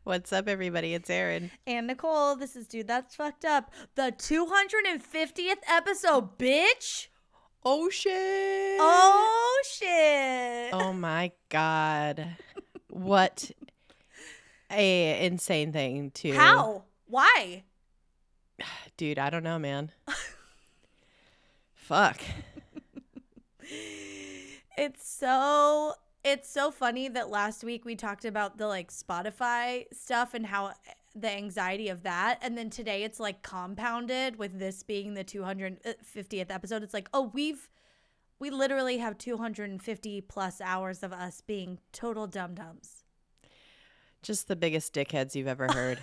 What's up, everybody? It's Erin. And Nicole, this is Dude That's Fucked Up. The 250th episode, bitch. Oh, shit. Oh, shit. Oh, my God. What a insane thing to... How? Why? Dude, I don't know, man. Fuck. It's so funny that last week we talked about the like Spotify stuff and how the anxiety of that, and then today it's like compounded with this being the 250th episode. It's like, oh, we literally have 250 plus hours of us being total dum-dums. Just the biggest dickheads you've ever heard.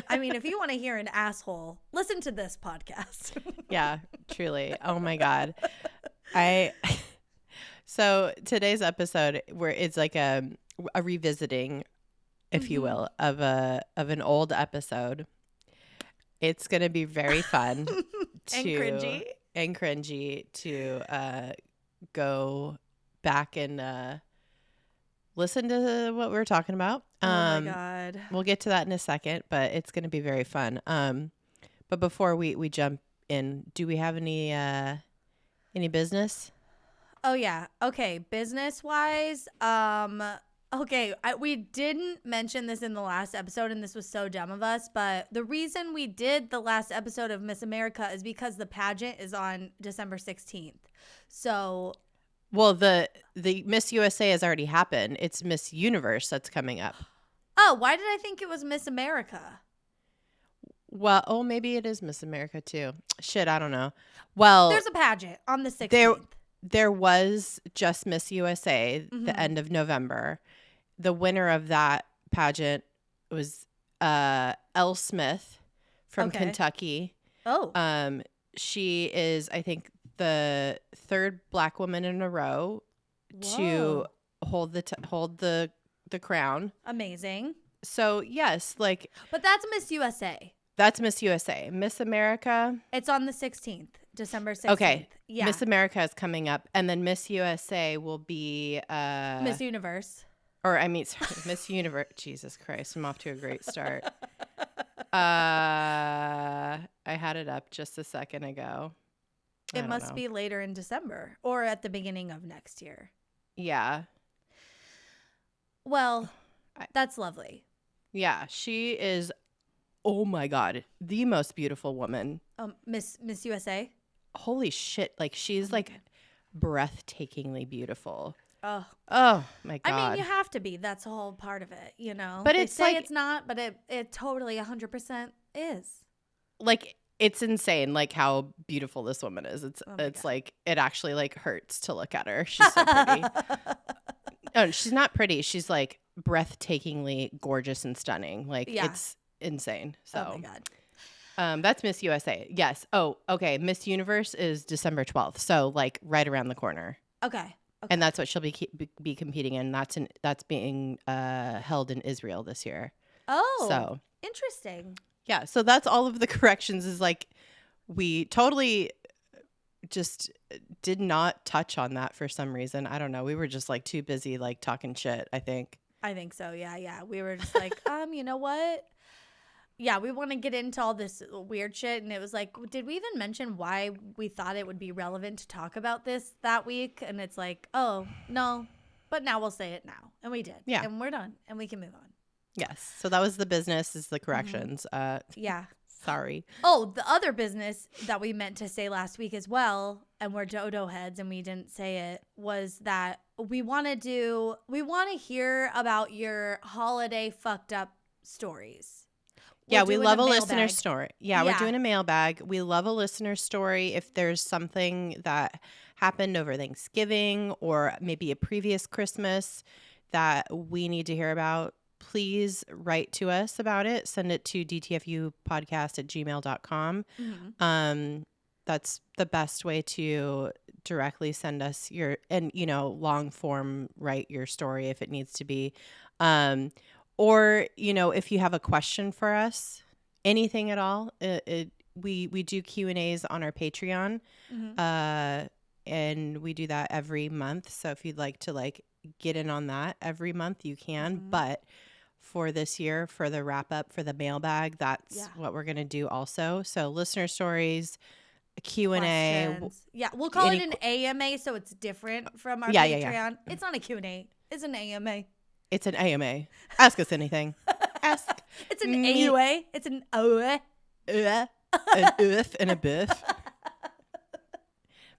I mean, if you want to hear an asshole, listen to this podcast. Yeah, truly. Oh my God. So today's episode, where it's like a revisiting, if you will, of an old episode. It's gonna be very fun and cringy to go back and listen to what we're talking about. Oh my God. We'll get to that in a second, but it's gonna be very fun. But before we jump in, do we have any business? Oh yeah. Okay. Business wise, okay, we didn't mention this in the last episode, and this was so dumb of us, but the reason we did the last episode of Miss America is because the pageant is on December 16th. So, well, the Miss USA has already happened. It's Miss Universe that's coming up. Oh, why did I think it was Miss America? Well, maybe it is Miss America too. Shit, I don't know. Well, there's a pageant on the 16th. There was just Miss USA the end of November. The winner of that pageant was Elle Smith from Kentucky. Oh. She is, I think, the third Black woman in a row to hold the crown. Amazing. So yes, like. But that's Miss USA. That's Miss USA. Miss America. It's on the 16th, December 16th. Okay. Yeah. Miss America is coming up, and then Miss USA will be Miss Universe. Or I mean, sorry, Miss Universe. Jesus Christ, I'm off to a great start. I had it up just a second ago. It must be later in December or at the beginning of next year. Yeah. Well, that's lovely. Yeah, she is. Oh my God, the most beautiful woman. Miss USA. Holy shit! Like she's like breathtakingly beautiful. Oh my God. I mean, you have to be. That's a whole part of it, you know. But they it's say like it's not, but it totally 100% is. Like it's insane, like how beautiful this woman is. It's God. Like it actually like hurts to look at her. She's so pretty. No, she's not pretty. She's like breathtakingly gorgeous and stunning. Like it's insane. So oh my God. That's Miss USA. Yes. Oh, okay. Miss Universe is December 12th. So like right around the corner. Okay. And that's what she'll be competing in. That's being held in Israel this year. Oh. So interesting. Yeah. So that's all of the corrections. Is like we totally just did not touch on that for some reason. I don't know. We were just like too busy like talking shit, I think. I think so. Yeah. We were just like, you know what? Yeah, we want to get into all this weird shit. And it was like, did we even mention why we thought it would be relevant to talk about this that week? And it's like, oh, no, but now we'll say it now. And we did. Yeah. And we're done. And we can move on. Yes. So that was the business, is the corrections. Yeah. Sorry. Oh, the other business that we meant to say last week as well, and we're dodo heads and we didn't say it, was that we want to hear about your holiday fucked up stories. Yeah, we love a listener story. Yeah, we're doing a mailbag. We love a listener story. If there's something that happened over Thanksgiving or maybe a previous Christmas that we need to hear about, please write to us about it. Send it to dtfupodcast@gmail.com. Mm-hmm. That's the best way to directly send us your, and long form, write your story if it needs to be. Or, if you have a question for us, anything at all, we do Q&As on our Patreon, Mm-hmm. and we do that every month. So if you'd like to get in on that every month, you can. Mhm. But for this year, for the wrap up, for the mailbag, that's Yeah. what we're going to do also. So listener stories, a Q&A. Questions. Yeah, we'll call it any an AMA so it's different from our Yeah, Patreon. yeah, yeah. It's not a Q&A. It's an AMA. It's an AMA. Ask us anything. Ask It's an me. AUA. It's an OA. An oof and a biff.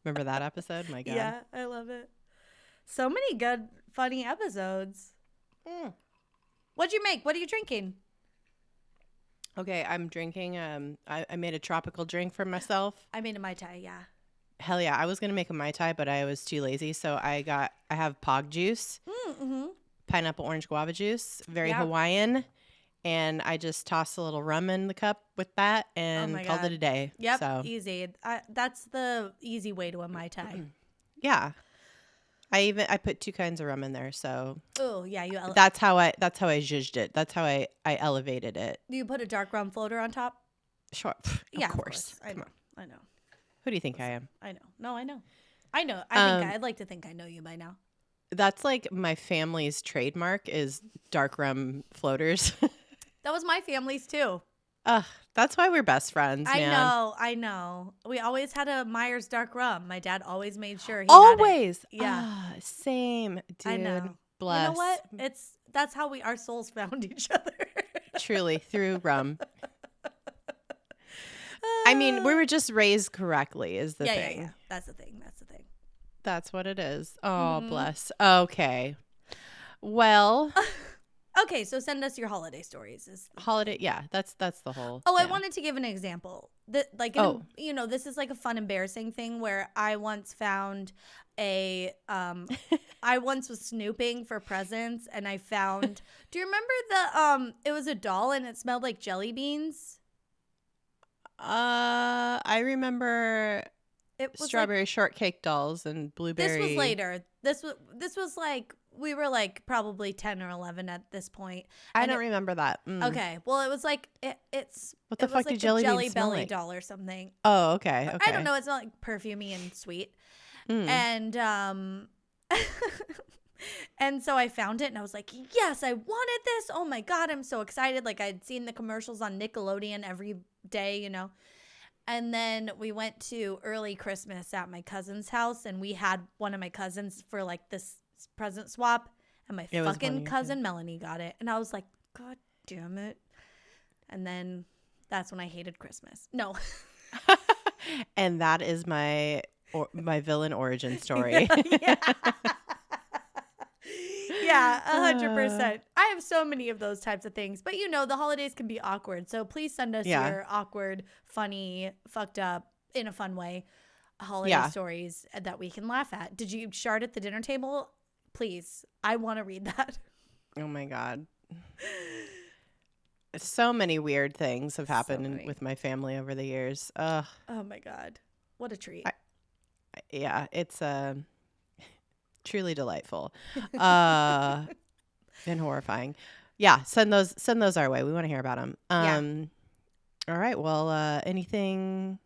Remember that episode? My God. Yeah, I love it. So many good, funny episodes. What'd you make? What are you drinking? Okay, I'm drinking. I made a tropical drink for myself. I made a Mai Tai, yeah. Hell yeah! I was gonna make a Mai Tai, but I was too lazy, so I have Pog juice, Mm-hmm. pineapple orange guava juice, very Yeah. Hawaiian, and I just tossed a little rum in the cup with that and my called God. it a day. Yep, So easy. That's the easy way to a Mai Tai. yeah, I put 2 kinds of rum in there, so Oh, yeah. that's how I zhuzhed it. That's how I elevated it. You put a dark rum floater on top? Sure, Yeah, of course. I Come know. on. I know. Who do you think I am? I know. No, I know. I know. I'd like to think I know you by now. That's like my family's trademark is dark rum floaters. That was my family's too. That's why we're best friends, man. I know. We always had a Myers dark rum. My dad always made sure he Always. had it. Yeah. Same, dude. I know. Bless. You know what? That's how our souls found each other. Truly, through rum. I mean, we were just raised correctly is the thing. Yeah. That's the thing. That's what it is. Oh, bless. Okay. Well, Okay, so send us your holiday stories. holiday. Yeah, that's the whole. Oh, I yeah. wanted to give an example. This is like a fun, embarrassing thing where I once found I once was snooping for presents and I found. Do you remember it was a doll and it smelled like jelly beans? I remember It was strawberry shortcake dolls and blueberry. This was later. This was like we were like probably 10 or 11 at this point. I don't remember that. Okay, well it was like it's what the it fuck was did like jelly a jelly beans smell belly like? doll or something. Oh, okay. I don't know. It's not like perfumey and sweet. And and so I found it and I was like, yes, I wanted this. Oh my God, I'm so excited. Like I'd seen the commercials on Nickelodeon every day, And then we went to early Christmas at my cousin's house and we had one of my cousins for like this present swap and my fucking cousin Melanie got it. And I was like, God damn it. And then that's when I hated Christmas. No. And that is my villain origin story. Yeah, 100%. I have so many of those types of things. But the holidays can be awkward. So please send us your awkward, funny, fucked up, in a fun way, holiday stories that we can laugh at. Did you shart at the dinner table? Please. I want to read that. Oh my God. So many weird things have happened with my family over the years. Oh my God. What a treat. Yeah, it's truly delightful. And horrifying. Yeah, send those our way. We want to hear about them. All right. Well, anything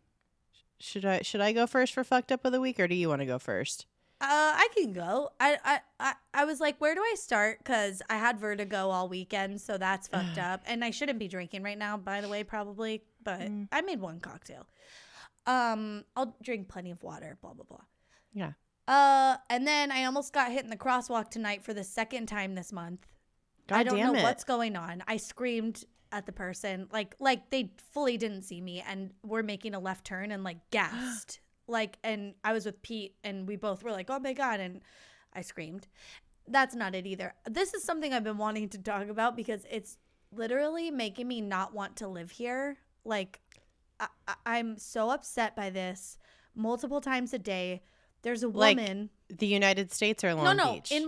should I go first for fucked up of the week or do you want to go first? I can go. I was like, where do I start? Because I had vertigo all weekend, so that's fucked up. And I shouldn't be drinking right now, by the way, probably. But I made one cocktail. I'll drink plenty of water, blah, blah, blah. Yeah. And then I almost got hit in the crosswalk tonight for the second time this month. God I don't damn know it. what's going on. I screamed at the person, like they fully didn't see me and were making a left turn and like gasped. And I was with Pete and we both were like, oh my God. And I screamed. That's not it either. This is something I've been wanting to talk about because it's literally making me not want to live here. Like, I'm so upset by this multiple times a day. There's a woman. Like the United States or Long Beach? in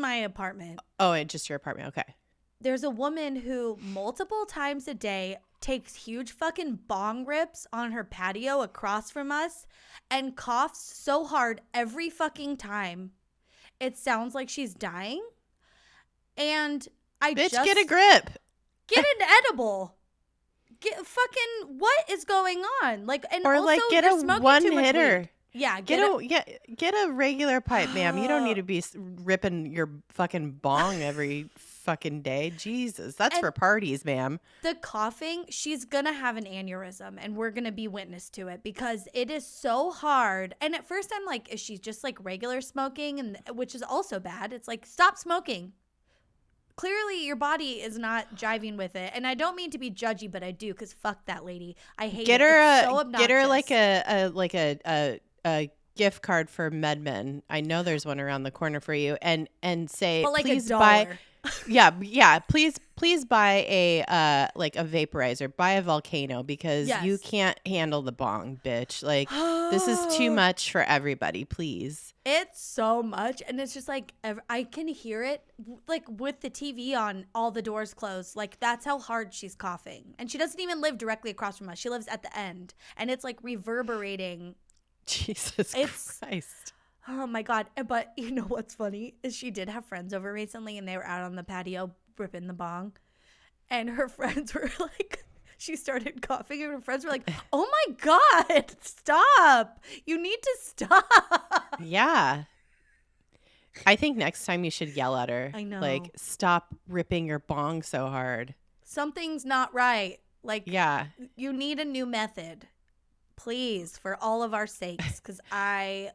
my apartment. Oh, in just your apartment. Okay. There's a woman who multiple times a day takes huge fucking bong rips on her patio across from us and coughs so hard every fucking time. It sounds like she's dying. And Bitch, get a grip. Get an edible. Get fucking what is going on? Like, and or also like get you're a smoking one too much hitter. weed. Yeah, Get a regular pipe, ma'am. You don't need to be ripping your fucking bong every fucking day. Jesus, that's for parties, ma'am. The coughing, she's gonna have an aneurysm, and we're gonna be witness to it because it is so hard. And at first, I'm like, is she just like regular smoking, and which is also bad. It's like, stop smoking. Clearly, your body is not jiving with it, and I don't mean to be judgy, but I do because fuck that lady. I hate Get it. her It's so obnoxious. get her like a gift card for MedMen. I know there's one around the corner for you, and say, but like please $1. buy. Yeah. Please buy a like a vaporizer. Buy a Volcano because you can't handle the bong, bitch. Like this is too much for everybody. Please. It's so much, and it's just like I can hear it, like with the TV on, all the doors closed. Like that's how hard she's coughing, and she doesn't even live directly across from us. She lives at the end, and it's like reverberating. Jesus Christ. Oh my God. But you know what's funny is she did have friends over recently, and they were out on the patio ripping the bong, and her friends were like, she started coughing, and her friends were like, oh my God, stop. You need to stop. Yeah. I think next time you should yell at her. I know. Like, stop ripping your bong so hard. Something's not right. Like, yeah, you need a new method. Please, for all of our sakes, because I'm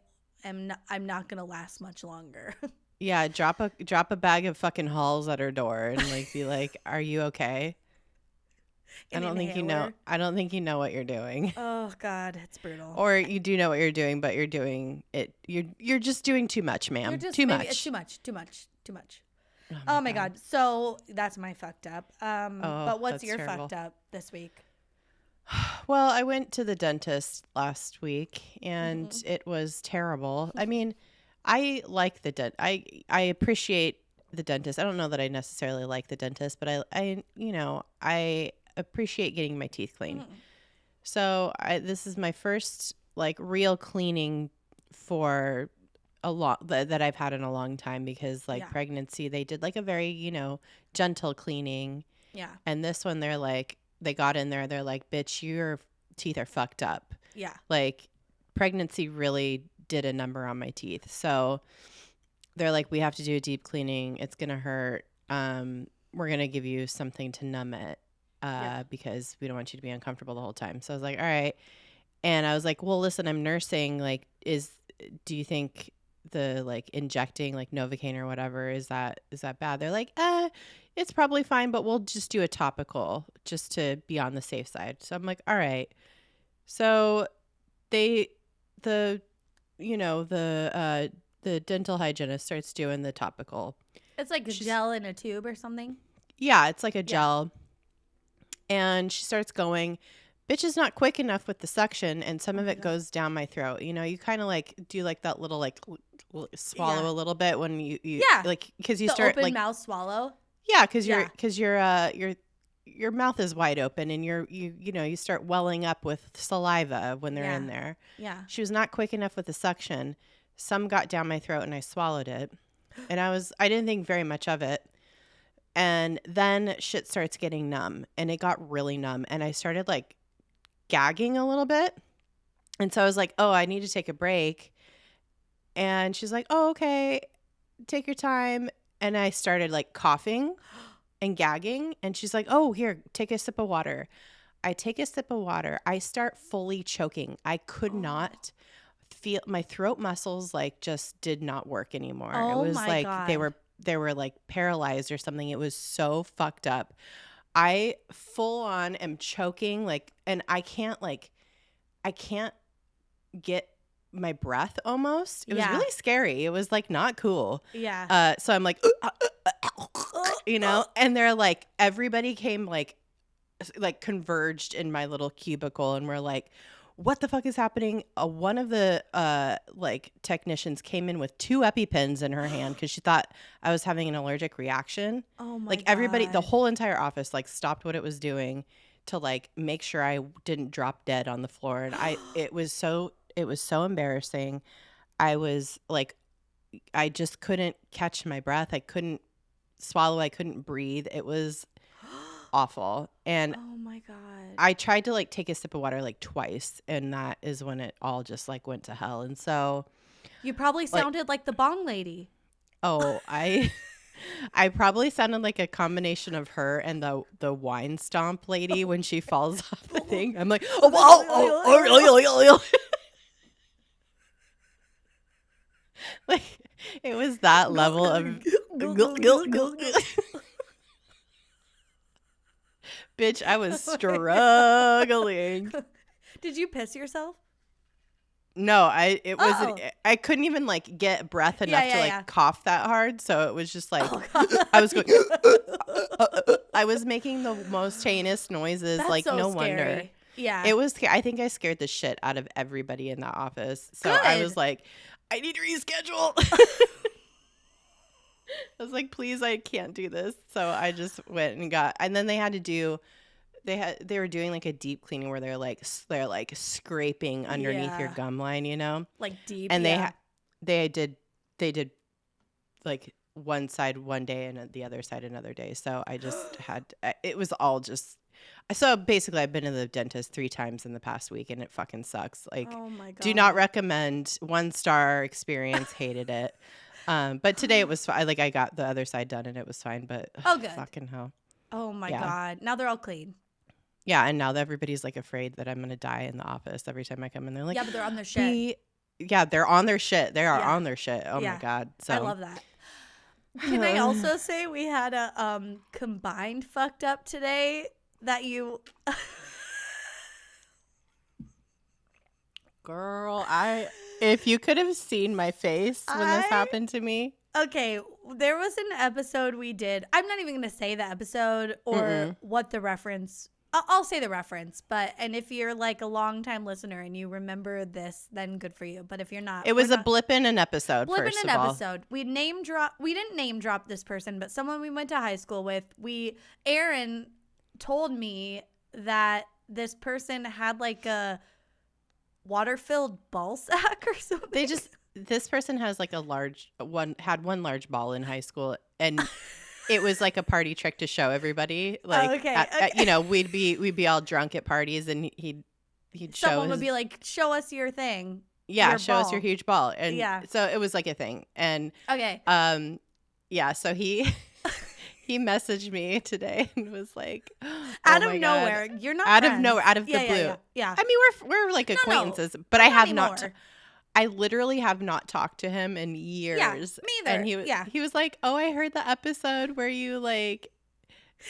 not gonna last much longer. Yeah, drop a bag of fucking Halls at her door and like be like, "Are you okay?" I don't think you know what you're doing. Oh God, it's brutal. Or you do know what you're doing, but you're doing it. You're just doing too much, ma'am. Too much. It's too much. Oh my God. So that's my fucked up. But what's your terrible. fucked up this week? Well, I went to the dentist last week and it was terrible. I mean, I like the I appreciate the dentist. I don't know that I necessarily like the dentist, but I appreciate getting my teeth cleaned. So this is my first like real cleaning for a lot that I've had in a long time because pregnancy, they did like a very, gentle cleaning. Yeah. And this one, they got in there. They're like, bitch, your teeth are fucked up. Yeah. Like pregnancy really did a number on my teeth. So they're like, we have to do a deep cleaning. It's going to hurt. We're going to give you something to numb it because we don't want you to be uncomfortable the whole time. So I was like, all right. And I was like, well, listen, I'm nursing. Like, do you think the like injecting like Novocaine or whatever, is that bad? They're like, it's probably fine, but we'll just do a topical just to be on the safe side. So I'm like, all right. So the dental hygienist starts doing the topical. It's like a gel in a tube or something. Yeah, it's like a gel. And she starts going, bitch is not quick enough with the suction, and some of it goes down my throat. You kind of like do like that little like swallow a little bit when you like because you start open like mouth swallow. Yeah, because your mouth is wide open and you start welling up with saliva when they're in there. Yeah. She was not quick enough with the suction. Some got down my throat and I swallowed it. And I didn't think very much of it. And then shit starts getting numb and it got really numb and I started like gagging a little bit. And so I was like, oh, I need to take a break. And she's like, oh, okay, take your time. And I started like coughing and gagging. And she's like, oh, here, take a sip of water. I take a sip of water. I start fully choking. I could not feel my throat muscles like just did not work anymore. Oh, it was my like God. they were like paralyzed or something. It was so fucked up. I full on am choking and I can't get my breath almost. It was really scary. It was like not cool. Yeah. So I'm like, and they're like, everybody came like converged in my little cubicle and we're like, what the fuck is happening? One of the technicians came in with 2 EpiPens in her hand because she thought I was having an allergic reaction. Oh my God. Everybody, the whole entire office stopped what it was doing to make sure I didn't drop dead on the floor. And it was so embarrassing. I was like, I just couldn't catch my breath. I couldn't swallow. I couldn't breathe. It was awful. And Oh my God. I tried to like take a sip of water like twice, and that is when it all just like went to hell. And so You probably sounded like the bong lady. I probably sounded like a combination of her and the wine stomp lady when she falls off the thing. I'm like, like it was that level of bitch. I was struggling. Did you piss yourself? No, I couldn't even like get breath enough to like cough that hard. So it was just like, I was going, I was making the most heinous noises. That's like, so no scary. wonder. Yeah. It was, I think I scared the shit out of everybody in that office. So Good. I was like, I need to reschedule. I was like, please, I can't do this. So I just went and then they had to do, they were doing like a deep cleaning where they're like scraping underneath your gum line, you know, like deep. And they did like one side one day and the other side another day. So I just it was all just. So basically, I've been to the dentist 3 times in the past week, and it fucking sucks. Like, oh my God. Do not recommend. 1-star experience. Hated it. But today it was fine. Like, I got the other side done and it was fine. But good. Fucking hell. Oh my God. Now they're all clean. Yeah, and now everybody's like afraid that I'm gonna die in the office every time I come in. They're like, yeah, but they're on their shit. Yeah, they're on their shit. They are on their shit. Oh my God. So I love that. Can I also say we had a combined fucked up today that you girl, if you could have seen my face when this happened to me. Okay, there was an episode we did. I'm not even going to say the episode or what the reference. I'll say the reference, and if you're like a longtime listener and you remember this, then good for you. But if you're not, it was a blip in an episode. First of all, we didn't name drop this person, but someone we went to high school with. Erin told me that this person had like a water-filled ball sack or something. This person has like had one large ball in high school, and it was like a party trick to show everybody. Like, you know, we'd be all drunk at parties, and he'd someone would be like, "Show us your thing." Yeah, show us your huge ball, and so it was like a thing. And yeah. So he messaged me today and was like, out of nowhere, you're not out friends. of nowhere, out of the blue. Yeah. I mean, we're like acquaintances, but I have not. I literally have not talked to him in years. Yeah, me either. And he was like, "Oh, I heard the episode where you like."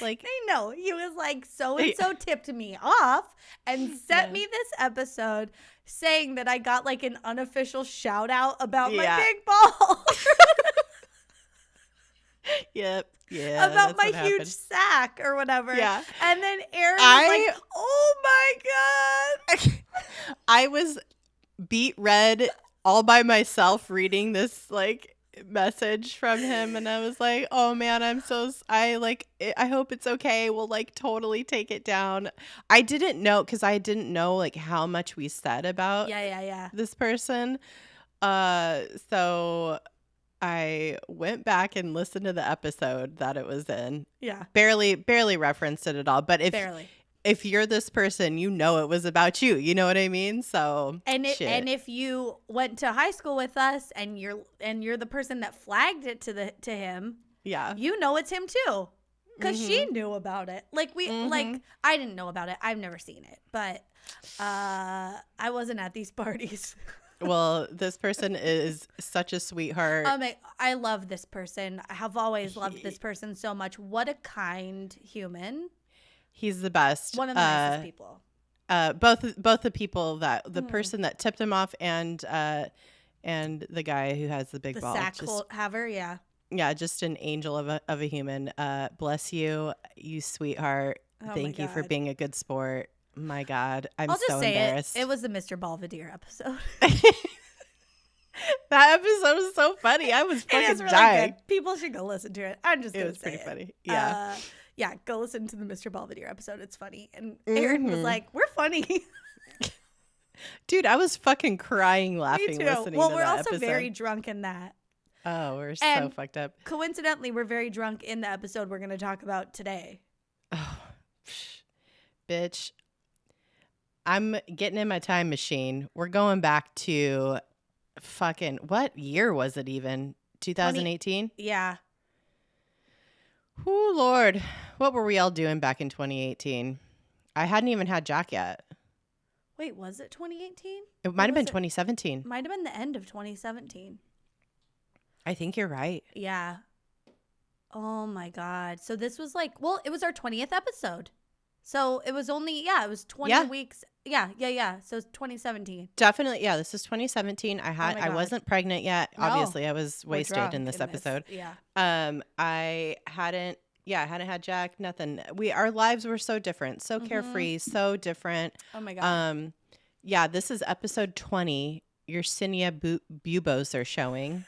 I know. He was like, so and so tipped me off and sent me this episode saying that I got like an unofficial shout out about my big ball. Yep. Yeah. About my huge sack or whatever. Yeah. And then Erin was like, oh my God. I was beat red all by myself reading this like message from him, and I was like, oh man, I hope it's okay. We'll like totally take it down. I didn't know, because I didn't know like how much we said about this person. So I went back and listened to the episode that it was in. Yeah. Barely referenced it at all. But if you're this person, you know it was about you. You know what I mean? So and if you went to high school with us and you're the person that flagged it to him, you know it's him too, because she knew about it. Like I didn't know about it. I've never seen it, but I wasn't at these parties. Well, this person is such a sweetheart. I love this person. I have always loved this person so much. What a kind human. He's the best. One of the nicest people. Both the people the person that tipped him off and the guy who has the big ball. The sack haver, yeah. Yeah, just an angel of a human. Bless you, you sweetheart. Thank you for being a good sport. My God, I'll just so embarrassed. It was the Mr. Belvedere episode. That episode was so funny. I was fucking really dying. Good. People should go listen to it. I'm just gonna say it. Was pretty funny. Yeah. Yeah, go listen to the Mr. Belvedere episode. It's funny. And Erin was like, we're funny. Dude, I was fucking crying laughing listening to that episode. Well, we're also very drunk in that. Oh, we're so fucked up. Coincidentally, we're very drunk in the episode we're going to talk about today. Oh, Bitch, I'm getting in my time machine. We're going back to fucking, what year was it even? 2018? Yeah. Whoo, Lord. What were we all doing back in 2018? I hadn't even had Jack yet. Wait, was it 2018? It might have been 2017. Might have been the end of 2017. I think you're right. Yeah. Oh my God. So this was like, well, it was our 20th episode. So it was only, it was 20 weeks. Yeah. So it's 2017. Definitely. Yeah, this is 2017. my I God. wasn't pregnant yet. No. Obviously, I was We're wasted drunk in this episode. Yeah. I hadn't had Jack, nothing. Our lives were so different, so carefree, so different. Oh my God. This is episode 20. Your sinia buboes are showing.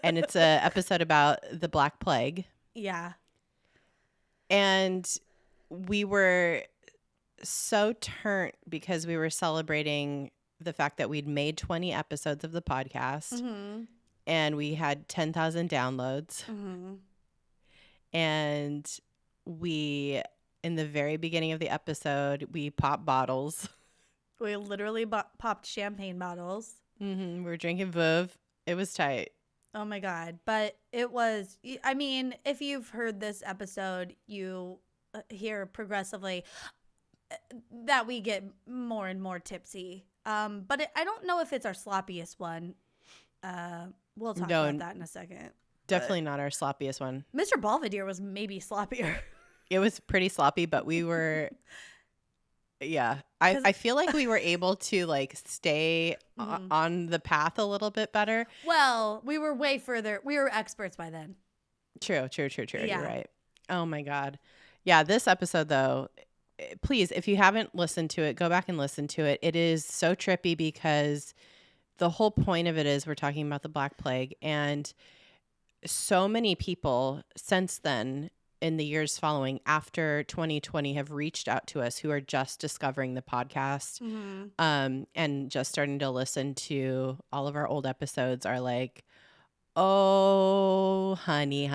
And it's a episode about the Black Plague. Yeah. And we were so turnt because we were celebrating the fact that we'd made 20 episodes of the podcast and we had 10,000 downloads. And we, in the very beginning of the episode, we popped bottles. We literally popped champagne bottles. We were drinking Veuve. It was tight. Oh my God. But it was, I mean, if you've heard this episode, you hear progressively that we get more and more tipsy. But I don't know if it's our sloppiest one. We'll talk about that in a second. Definitely not our sloppiest one. Mr. Belvedere was maybe sloppier. It was pretty sloppy, but we were, I feel like we were able to like stay on the path a little bit better. Well, we were way further. We were experts by then. True. Yeah. You're right. Oh my God. Yeah, this episode though, please, if you haven't listened to it, go back and listen to it. It is so trippy because the whole point of it is we're talking about the Black Plague, and so many people since then in the years following after 2020 have reached out to us who are just discovering the podcast and just starting to listen to all of our old episodes are like, oh, honey.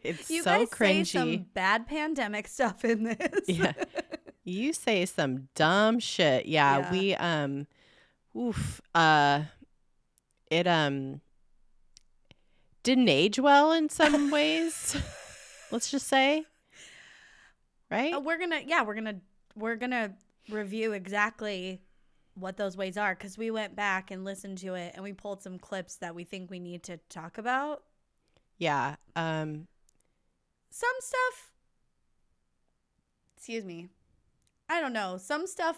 It's you so guys cringy. Say some bad pandemic stuff in this. Yeah. You say some dumb shit. Yeah. We, it, didn't age well in some ways. Let's just say. Right? We're gonna review exactly what those ways are, because we went back and listened to it and we pulled some clips that we think we need to talk about. Yeah. Some stuff, excuse me, I don't know. Some stuff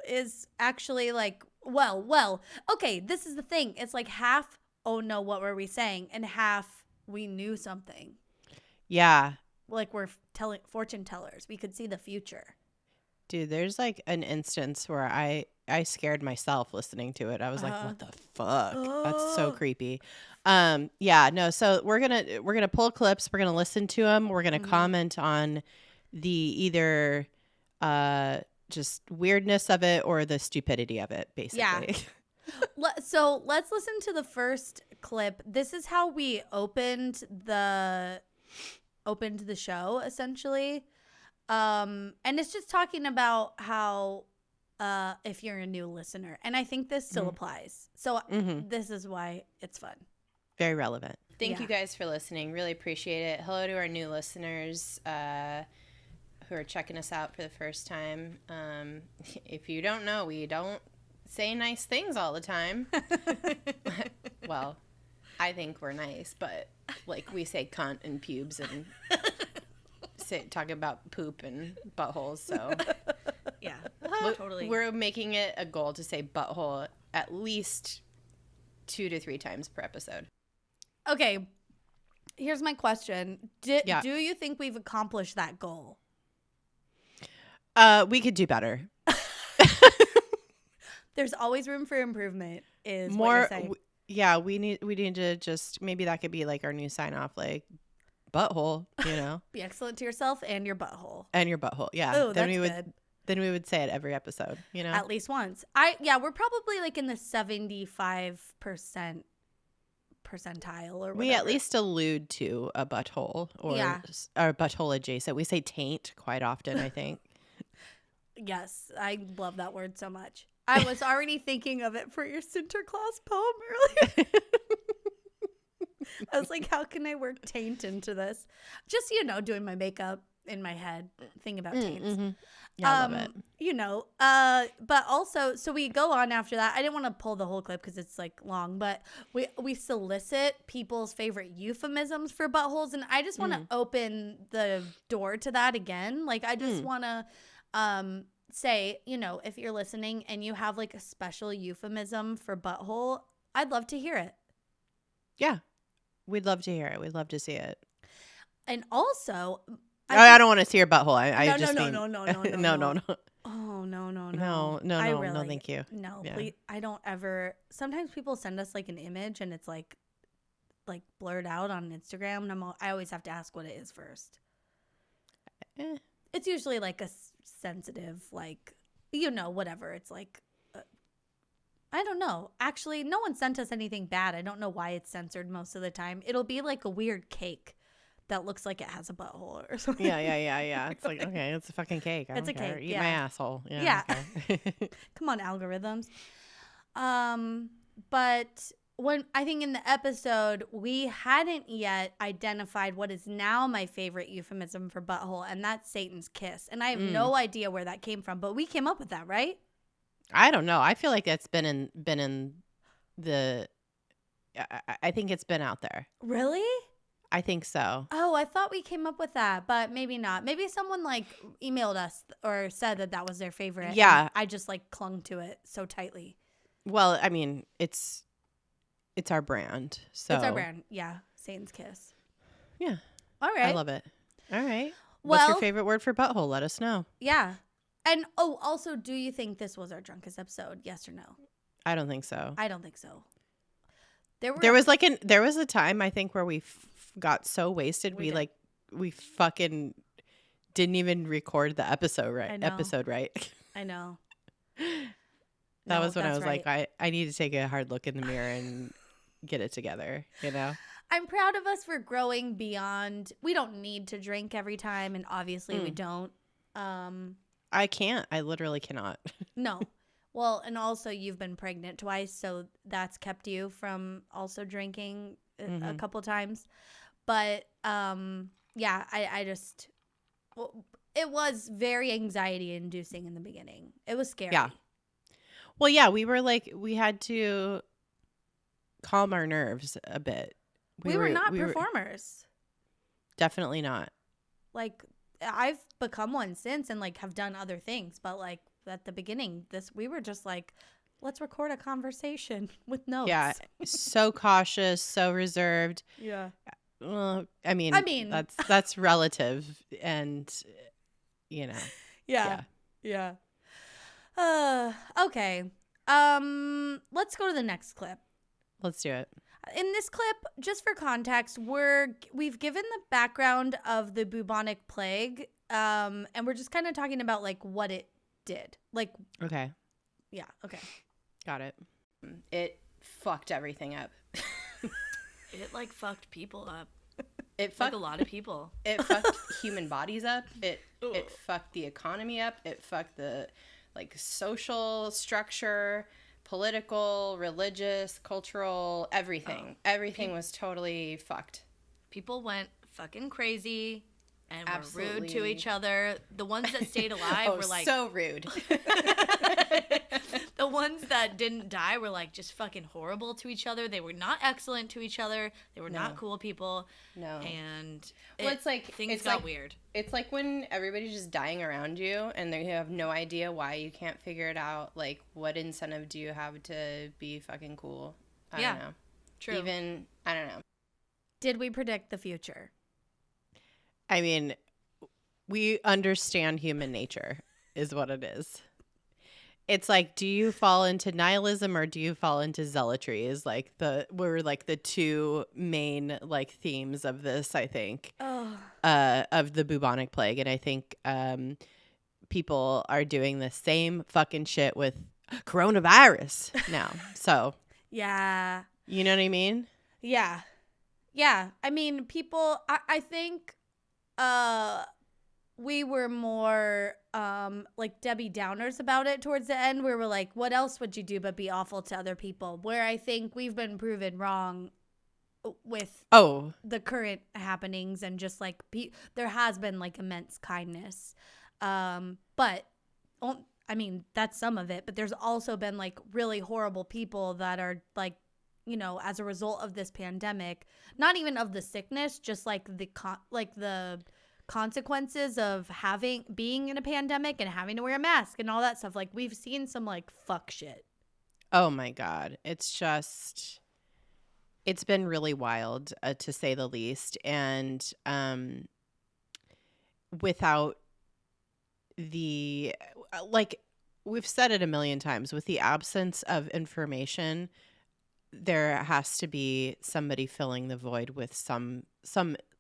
is actually like, well, okay, this is the thing. It's like half, oh no, what were we saying? And half, we knew something. Yeah. Like we're fortune tellers. We could see the future. Dude, there's like an instance where I scared myself listening to it. I was like, what the fuck? That's so creepy. So we're gonna pull clips, we're gonna listen to them, we're gonna comment on the either just weirdness of it or the stupidity of it, basically. Yeah. So let's listen to the first clip. This is how we opened the show, essentially. And it's just talking about how if you're a new listener, and I think this still applies. So this is why it's fun. Very relevant. Thank you guys for listening. Really appreciate it. Hello to our new listeners who are checking us out for the first time. If you don't know, we don't say nice things all the time. Well, I think we're nice, but like we say cunt and pubes and talk about poop and buttholes. So yeah, totally. We're making it a goal to say butthole at least 2 to 3 times per episode. Okay, here's my question. Do you think we've accomplished that goal? We could do better. There's always room for improvement. Is more? What you're saying. We need to just, maybe that could be like our new sign off, like butthole. You know, be excellent to yourself and your butthole. And your butthole. Yeah. Oh, that's good. Then we would say it every episode. You know, at least once. We're probably like in the 75% percentile or whatever. We at least allude to a butthole or butthole adjacent. We say taint quite often, I think. Yes, I love that word so much. I was already thinking of it for your Sinterklaas poem earlier. I was like, how can I work taint into this? Just, doing my makeup in my head, thinking about taints. Mm-hmm. Yeah, I love it. But also, so we go on after that. I didn't want to pull the whole clip because it's like long, but we solicit people's favorite euphemisms for buttholes. And I just want to open the door to that again. Like, I just want to say, if you're listening and you have like a special euphemism for butthole, I'd love to hear it. Yeah. We'd love to hear it. We'd love to see it. And also, I don't want to see your butthole. No. Oh, no, thank you. No, please. I don't ever. Sometimes people send us like an image and it's like blurred out on Instagram, and I always have to ask what it is first. It's usually like a sensitive, like, whatever. It's like, I don't know. Actually, no one sent us anything bad. I don't know why it's censored most of the time. It'll be like a weird cake that looks like it has a butthole or something. Yeah. It's like, okay, it's a fucking cake. It's a cake. Eat my asshole. Yeah. Come on, algorithms. But when I think in the episode, we hadn't yet identified what is now my favorite euphemism for butthole, and that's Satan's kiss. And I have no idea where that came from, but we came up with that, right? I don't know. I feel like that's been in the. I think it's been out there. Really? I think so. Oh, I thought we came up with that, but maybe not. Maybe someone like emailed us or said that was their favorite. Yeah, I just like clung to it so tightly. Well, I mean, it's our brand. So it's our brand. Yeah, Satan's kiss. Yeah. All right. I love it. All right. Well, what's your favorite word for butthole? Let us know. Yeah. And also, do you think this was our drunkest episode? Yes or no? I don't think so. I don't think so. There was a time I think where we got so wasted we fucking didn't even record the episode right. I know. That was when I was right. Like, I need to take a hard look in the mirror and get it together. I'm proud of us for growing beyond. We don't need to drink every time, and obviously we don't. I can't. I literally cannot. No. Well, and also you've been pregnant twice, so that's kept you from also drinking a couple times. But yeah, I just it was very anxiety inducing in the beginning. It was scary. Yeah. Well, yeah, we had to calm our nerves a bit. We were not performers. Definitely not. Like, I've become one since and like have done other things, but like at the beginning, we were just like, let's record a conversation with notes. Yeah, so cautious, so reserved. Yeah. Well, I mean, that's relative, and Yeah. Okay. Let's go to the next clip. Let's do it. In this clip, just for context, we've given the background of the bubonic plague, and we're just kind of talking about like what it did. Like, okay. Yeah. Okay. Got it. It fucked everything up. It like fucked people up. It fucked a lot of people. It fucked human bodies up. It fucked the economy up. It fucked the like social structure, political, religious, cultural, everything. Everything was totally fucked. People went fucking crazy and were rude to each other. The ones that stayed alive were like so rude. The ones that didn't die were like just fucking horrible to each other. They were not excellent to each other. They were not cool people. No. And it's like things got weird. It's like when everybody's just dying around you and you have no idea why. You can't figure it out. Like, what incentive do you have to be fucking cool? I don't know. True. Even, I don't know. Did we predict the future? I mean, we understand human nature is what it is. It's like, do you fall into nihilism or do you fall into zealotry is like the two main like themes of this, I think, of the bubonic plague. And I think people are doing the same fucking shit with coronavirus now. So yeah, you know what I mean? Yeah. I mean, people, I think we were more like Debbie Downers about it towards the end, where we're like, what else would you do but be awful to other people? Where I think we've been proven wrong with the current happenings, and just like there has been like immense kindness. But I mean, that's some of it, but there's also been like really horrible people that are like, you know, as a result of this pandemic, not even of the sickness, just like the consequences of being in a pandemic and having to wear a mask and all that stuff. Like, we've seen some like fuck shit. Oh my God. It's been really wild, to say the least. And without the, like we've said it a million times, with the absence of information, there has to be somebody filling the void with some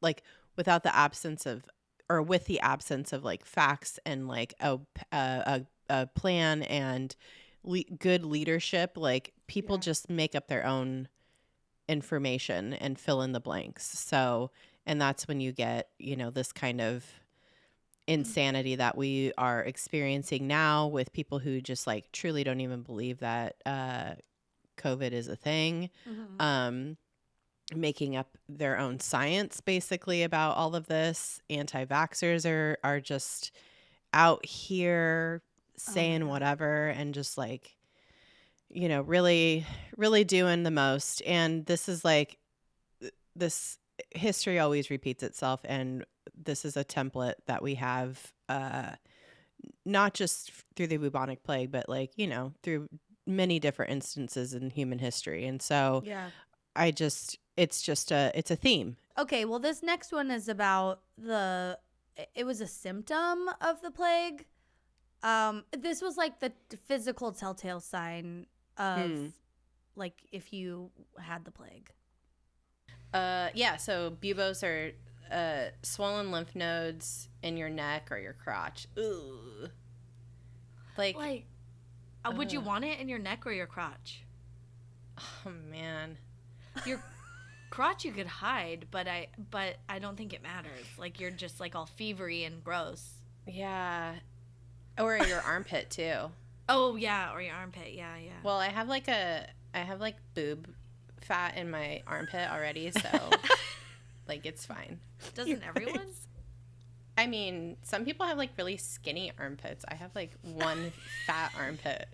like, without the absence of, or with the absence of like facts and like a plan and good leadership, like people just make up their own information and fill in the blanks. So, and that's when you get, you know, this kind of insanity that we are experiencing now, with people who just like truly don't even believe that COVID is a thing, making up their own science basically about all of this. Anti-vaxxers are just out here saying whatever, and just like, you know, really, really doing the most. And this is like, this history always repeats itself. And this is a template that we have, not just through the bubonic plague, but like, you know, through many different instances in human history. And so it's a theme. Okay, well, this next one is about it was a symptom of the plague. This was like the physical telltale sign of like if you had the plague. So buboes are swollen lymph nodes in your neck or your crotch. Ooh. Like would you want it in your neck or your crotch? Oh man. Your crotch you could hide, but I don't think it matters. Like, you're just like all fevery and gross. Yeah. Or your armpit too. Oh yeah, or your armpit. Yeah. Well, I have like boob fat in my armpit already, so like it's fine. Doesn't everyone? I mean, some people have like really skinny armpits. I have like one fat armpit.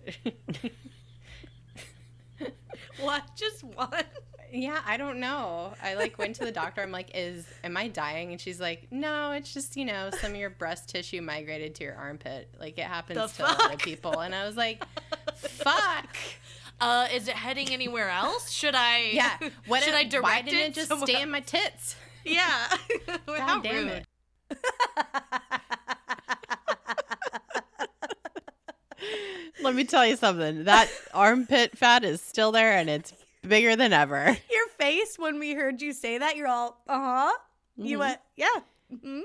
What? Just one? Yeah, I don't know. I like went to the doctor. I'm like, am I dying? And she's like, no, it's just, you know, some of your breast tissue migrated to your armpit. Like, it happens to other people. And I was like, fuck. Is it heading anywhere else? Should I? Yeah. Should I direct why didn't it just stay in my tits? Yeah. God damn it. Let me tell you something. That armpit fat is still there, and it's bigger than ever. Your face when we heard you say that, you're all, You went, yeah. Mm-hmm.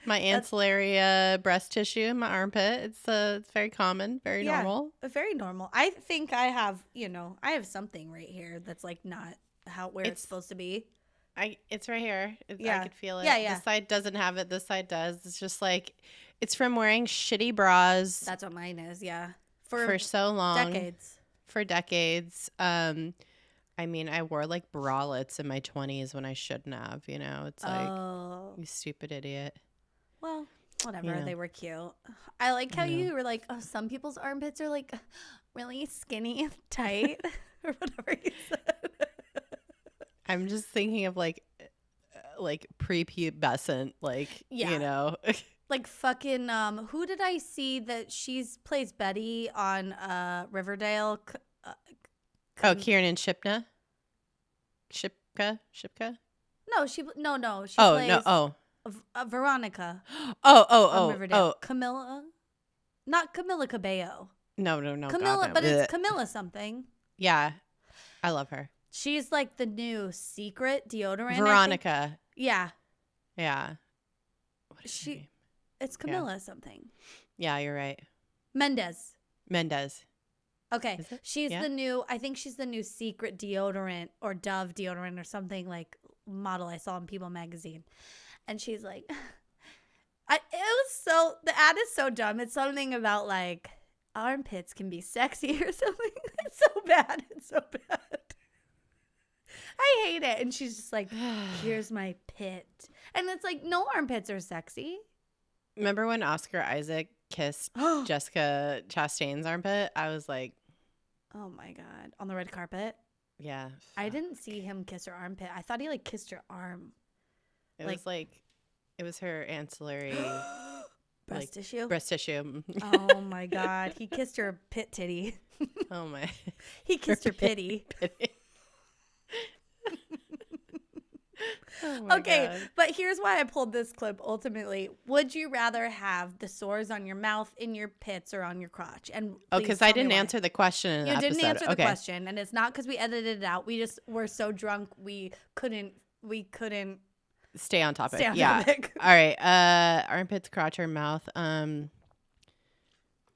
My ancillary breast tissue in my armpit. It's very common, very normal. Very normal. I think I have, I have something right here that's like not where it's supposed to be. It's right here. I could feel it. Yeah. This side doesn't have it. This side does. It's just like, it's from wearing shitty bras. That's what mine is. Yeah. For so long. Decades. For decades. I mean, I wore like bralettes in my 20s when I shouldn't have, It's like, you stupid idiot. Well, whatever. They were cute. I like how you were like, some people's armpits are like really skinny and tight or whatever you said. I'm just thinking of like prepubescent, Like fucking, who did I see that plays Betty on Riverdale? Kieran and Shipka? Shipka? No, she plays Veronica. On Riverdale. Camilla? Not Camila Cabello. No. Camilla, God, but it's Camilla something. Yeah. I love her. She's like the new secret deodorant. Veronica. Yeah. Yeah. What is she? It's Camilla something. Yeah, you're right. Mendez. Okay, Is it? she's Yeah. the new. I think she's the new secret deodorant or Dove deodorant or something like model I saw in People magazine, and she's like, it was so. The ad is so dumb. It's something about like armpits can be sexy or something. It's so bad. It's so bad. I hate it. And she's just like, here's my pit, and it's like, no armpits are sexy. Remember when Oscar Isaac kissed Jessica Chastain's armpit? I was like, Oh my God. On the red carpet? yeah. I fuck. didn't see him kiss her armpit. I thought he like kissed her arm. It was like, it was her ancillary Breast like, tissue? breast tissue. Oh my God. He kissed her pit titty. Oh my. He kissed her pitty. Oh my Okay, God. but here's why I pulled this clip ultimately. Would you rather have the sores on your mouth, in your pits, or on your crotch? And Because I didn't answer the question in the You didn't episode. answer the Okay. question, and it's not because we edited it out. We just were so drunk we couldn't Stay on topic. stay on Yeah. topic. All right. Armpits, crotch, or mouth.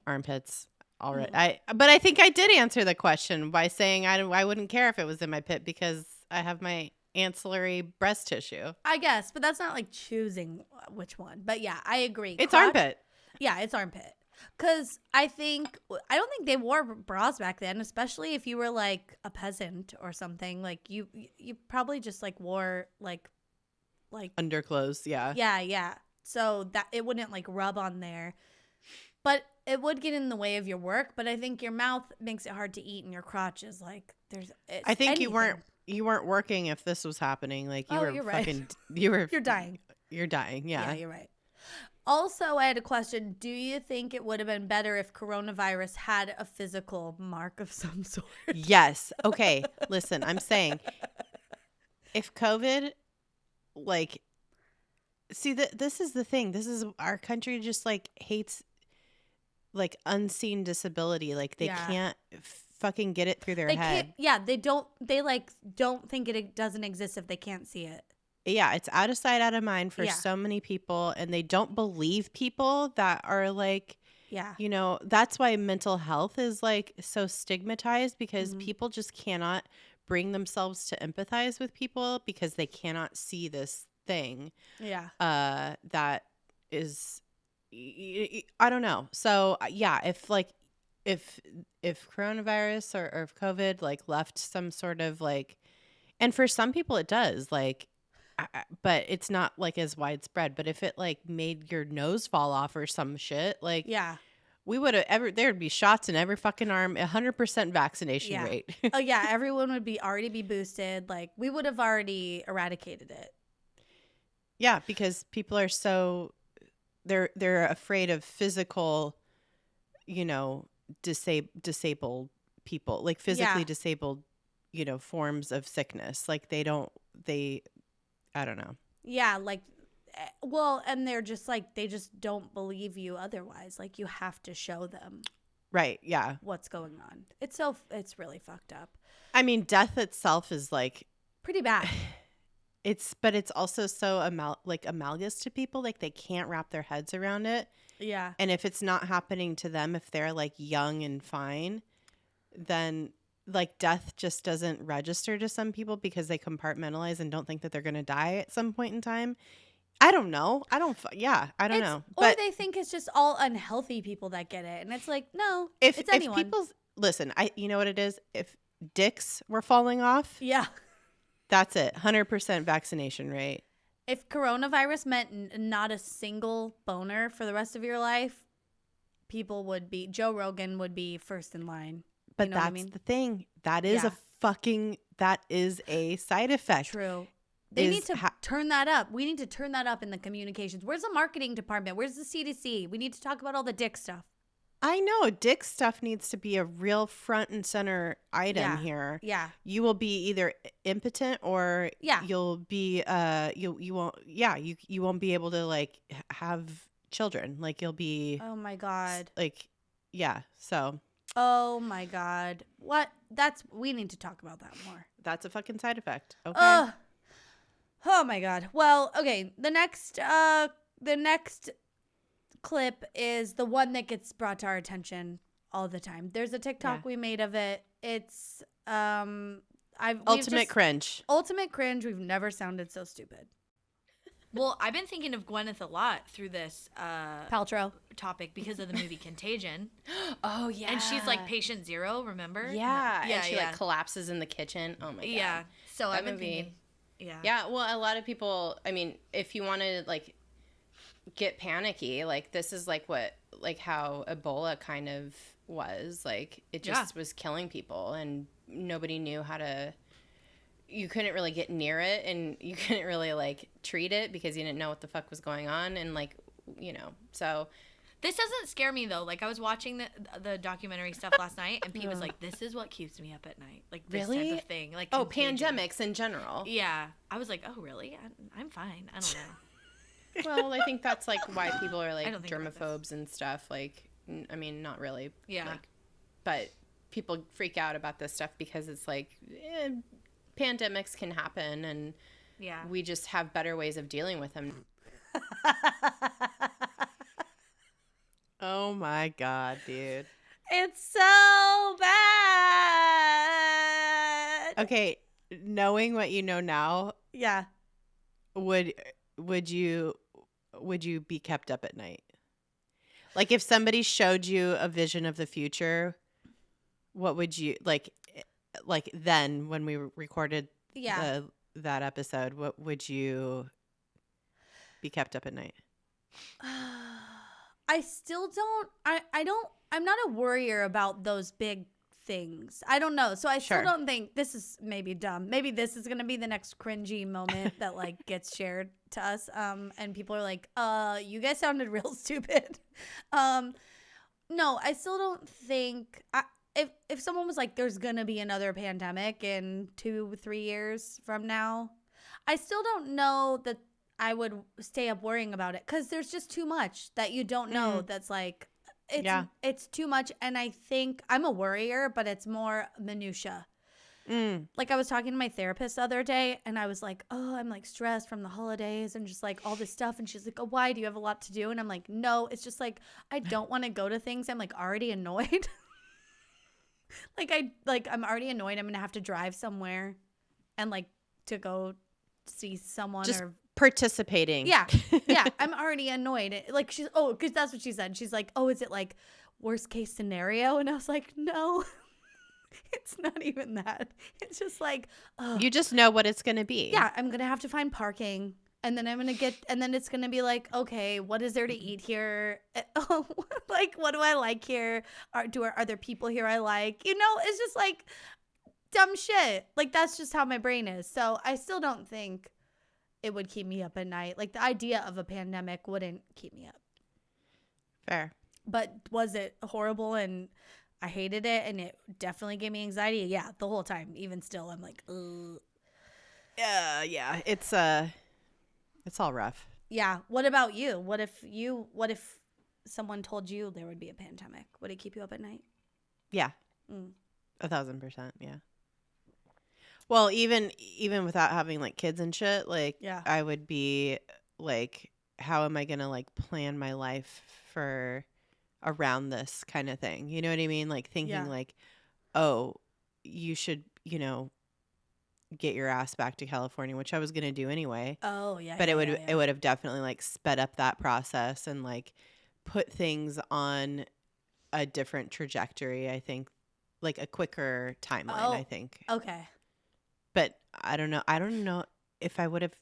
Armpits. All right. But I think I did answer the question by saying I wouldn't care if it was in my pit because I have my ancillary breast tissue. I guess, but that's not like choosing which one. But yeah, I agree. It's Crotch- armpit. Yeah, it's armpit. Because I don't think they wore bras back then, especially if you were like a peasant or something. Like you probably just like wore like Underclothes. Yeah. yeah. So that it wouldn't like rub on there, but it would get in the way of your work. But I think your mouth makes it hard to eat, and your crotch is like I think anything. you weren't working if this was happening. Like you were you're right. fucking You're dying. You're dying. Yeah, Yeah. you're right. Also, I had a question. Do you think it would have been better if coronavirus had a physical mark of some sort? Yes. Okay. Listen, I'm saying if COVID, like, see, this is the thing. This is our country just like hates like unseen disability. Like they Yeah. can't fucking get it through their They head. can't. Yeah, they don't. They like don't think it doesn't exist if they can't see it. Yeah, it's out of sight, out of mind for Yeah. so many people, and they don't believe people that are like, Yeah. you know, that's why mental health is like so stigmatized because Mhm. people just cannot bring themselves to empathize with people because they cannot see this thing Yeah. that is I don't know. So yeah, if coronavirus or if COVID like left some sort of like, and for some people it does like, but it's not like as widespread. But if it like made your nose fall off or some shit, like Yeah. we would have there'd be shots in every fucking arm, 100% vaccination Yeah. rate. Oh yeah, everyone would already be boosted. Like we would have already eradicated it. Yeah, because people are so they're afraid of physical, you know, disabled people, like physically Yeah. disabled, you know, forms of sickness. Like I don't know. Yeah, like well, and they're just like they just don't believe you otherwise. Like you have to show them Right. Yeah. what's going on. It's really fucked up. I mean, death itself is like Pretty bad. but it's also so amalgamous to people, like they can't wrap their heads around it. Yeah. And if it's not happening to them, if they're like young and fine, then like death just doesn't register to some people because they compartmentalize and don't think that they're going to die at some point in time. I don't know. I don't know. Or But they think it's just all unhealthy people that get it. And it's like, no, if it's anyone. people's listen, you know what it is? If dicks were falling off, Yeah. that's it. 100% vaccination rate. If coronavirus meant not a single boner for the rest of your life, Joe Rogan would be first in line. But You know what I that's mean? the thing. That is that is a side effect. True. They is need to turn that up. We need to turn that up in the communications. Where's the marketing department? Where's the CDC? We need to talk about all the dick stuff. I know dick stuff needs to be a real front and center item here. Yeah. You will be either impotent or Yeah. you'll be you won't be able to like have children. Like you'll be Oh my God. like so Oh my God. We need to talk about that more. that's a fucking side effect. Okay. Ugh. Oh my God. Well, okay. The next clip is the one that gets brought to our attention all the time. There's a TikTok we made of it. It's ultimate cringe. Ultimate cringe. We've never sounded so stupid. Well, I've been thinking of Gwyneth a lot through this Paltrow topic because of the movie Contagion. Oh, yeah. And she's like patient zero, remember? Yeah. And she like collapses in the kitchen. Oh, my God. Yeah. So that I've been movie, thinking. Yeah. Yeah. Well, a lot of people, I mean, if you want to like get panicky, like this is like how Ebola kind of was. Like it just was killing people and nobody knew how to. You couldn't really get near it and you couldn't really like treat it because you didn't know what the fuck was going on and like, you know, so. This doesn't scare me though. Like I was watching the documentary stuff last night and Pete was like, this is what keeps me up at night. Like this type of thing. Like pandemics in general. Yeah. I was like, oh really? I'm fine. I don't know. Well, I think that's like why people are like germaphobes and stuff. Like, I mean, not really. Yeah. Like, but people freak out about this stuff because it's like, pandemics can happen and we just have better ways of dealing with them. Oh my God, dude. It's so bad. Okay, knowing what you know now, would you be kept up at night? Like if somebody showed you a vision of the future, what would you like then when we recorded that episode, what would you be kept up at night? I still don't I'm not a worrier about those big things. I don't know. So I still don't think this is maybe dumb. Maybe this is going to be the next cringy moment that like gets shared to us. And people are like, you guys sounded real stupid. No, I still don't think if someone was like, there's going to be another pandemic in 2-3 years from now, I still don't know that I would stay up worrying about it because there's just too much that you don't know. That's like, it's too much. And I think I'm a worrier, but it's more minutia. Like I was talking to my therapist the other day and I was like, oh, I'm like stressed from the holidays and just like all this stuff. And she's like, oh, why? Do you have a lot to do? And I'm like, no, it's just like, I don't want to go to things. I'm like already annoyed. I'm already annoyed. I'm going to have to drive somewhere and like to go see someone just or participating. Yeah. I'm already annoyed. Like because that's what she said. She's like, oh, is it like worst case scenario? And I was like, no, it's not even that. It's just like, you just know what it's going to be. Yeah. I'm going to have to find parking and then then it's going to be like, okay, what is there to eat here? Like, what do I like here? Are there people here I like? You know, it's just like dumb shit. Like, that's just how my brain is. So I still don't think it would keep me up at night. Like the idea of a pandemic wouldn't keep me up. Fair. But was it horrible and I hated it and it definitely gave me anxiety? Yeah, the whole time. Even still, I'm like, ugh. Yeah. It's all rough. Yeah. What about you? What if someone told you there would be a pandemic? Would it keep you up at night? Yeah. 1,000%. Yeah. Well, even without having like kids and shit, like I would be like, how am I gonna like plan my life for around this kind of thing? You know what I mean? Like thinking like, oh, you should, get your ass back to California, which I was gonna do anyway. Oh yeah. But it would have definitely like sped up that process and like put things on a different trajectory. I think like a quicker timeline. I think. Okay. But I don't know. I don't know if I would have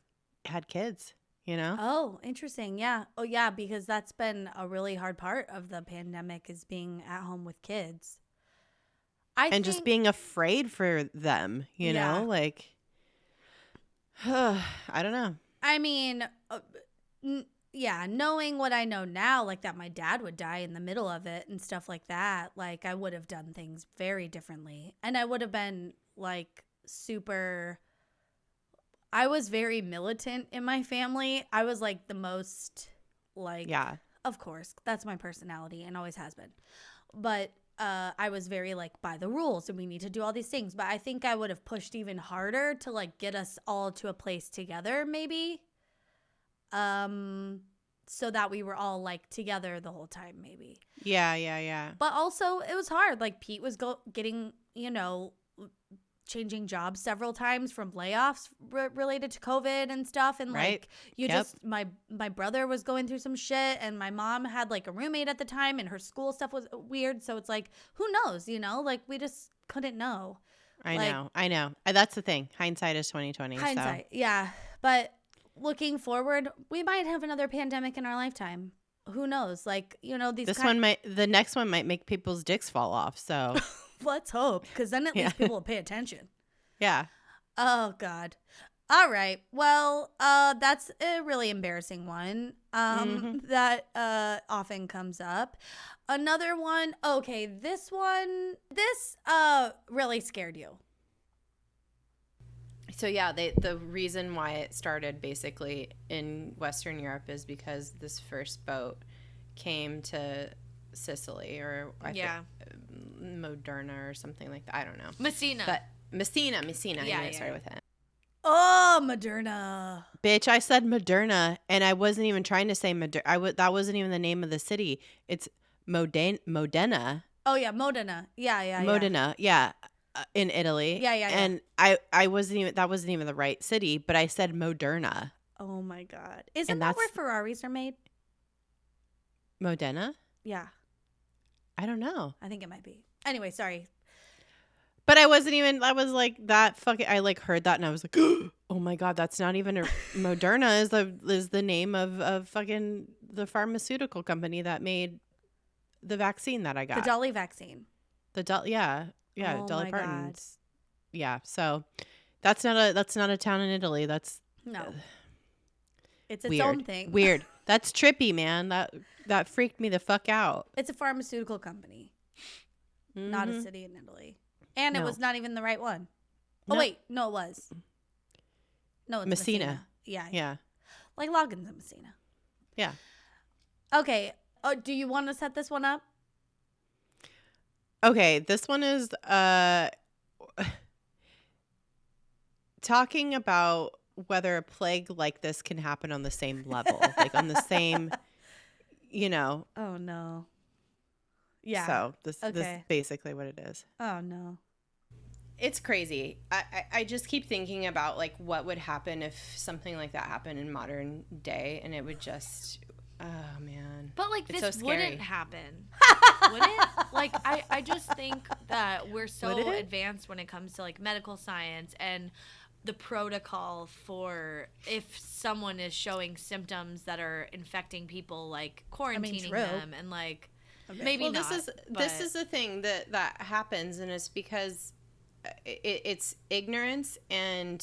had kids, Oh, interesting. Yeah. Oh, yeah, because that's been a really hard part of the pandemic is being at home with kids. Just being afraid for them, know? Like, I don't know. I mean, knowing what I know now, like that my dad would die in the middle of it and stuff like that, like I would have done things very differently. And I would have been like I was very militant in my family. I was like the most like, of course, that's my personality and always has been. But I was very like by the rules and we need to do all these things. But I think I would have pushed even harder to like get us all to a place together maybe. so that we were all like together the whole time, maybe. Yeah. But also it was hard. Like Pete was getting, changing jobs several times from layoffs related to COVID and stuff. And like my brother was going through some shit, and my mom had like a roommate at the time, and her school stuff was weird. So it's like, who knows, like we just couldn't know. I know. That's the thing. Hindsight is 2020. Hindsight. Yeah. But looking forward, we might have another pandemic in our lifetime. Who knows? Like, the next one might make people's dicks fall off. So let's hope, because then at least people will pay attention. Yeah. Oh, God. All right. Well, that's a really embarrassing one that often comes up. Another one. Okay, this really scared you. So yeah, the reason why it started basically in Western Europe is because this first boat came to Sicily, or I think Moderna or something like that. I don't know. Messina. But Messina. Yeah, Started with it. Oh, Moderna. Bitch, I said Moderna, and I wasn't even trying to say Moderna. That wasn't even the name of the city. It's Modena. Oh yeah, Modena. Yeah. Modena. Yeah. In Italy. Yeah. And I wasn't even, that wasn't even the right city, but I said Moderna. Oh my God. Isn't that where Ferraris are made? Modena? Yeah. I don't know. I think it might be. Anyway, sorry. But I was like, that fucking, I like heard that and I was like, oh my God, that's not even Moderna is the name of fucking the pharmaceutical company that made the vaccine that I got. The Dolly vaccine. Yeah, oh Dolly my Parton's. God. Yeah, so that's not a town in Italy. That's it's its weird. own thing. Weird. That's trippy, man. That freaked me the fuck out. It's a pharmaceutical company, not a city in Italy, and it was not even the right one. No. Oh wait, no, it was. No, it's Messina. Yeah. Like Loggins in Messina. Yeah. Okay. Do you want to set this one up? Okay, this one is talking about whether a plague like this can happen on the same level, like on the same, Oh no. Yeah. So this is basically what it is. Oh no. It's crazy. I just keep thinking about like what would happen if something like that happened in modern day, and it would just, oh man. But like it's this so scary. wouldn't happen. Would it? Like I just think that we're so advanced when it comes to like medical science and the protocol for if someone is showing symptoms that are infecting people, like quarantining them and like maybe not. This is the thing that happens, and it's because it's ignorance and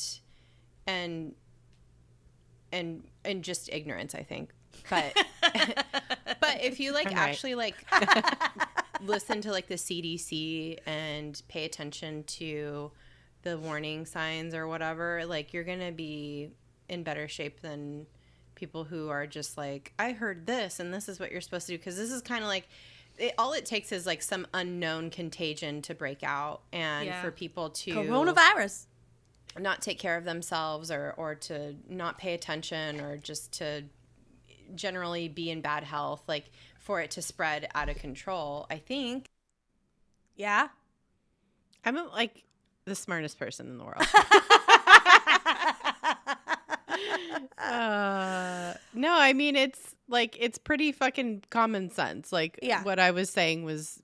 just ignorance, I think. But but if you like actually like listen to like the CDC and pay attention to the warning signs or whatever, like you're gonna be in better shape than people who are just like, I heard this and this is what you're supposed to do, because this is kind of like all it takes is like some unknown contagion to break out and for people to coronavirus not take care of themselves or to not pay attention or just to generally be in bad health, like for it to spread out of control. I think I'm like the smartest person in the world. No, I mean it's like it's pretty fucking common sense. Like what I was saying was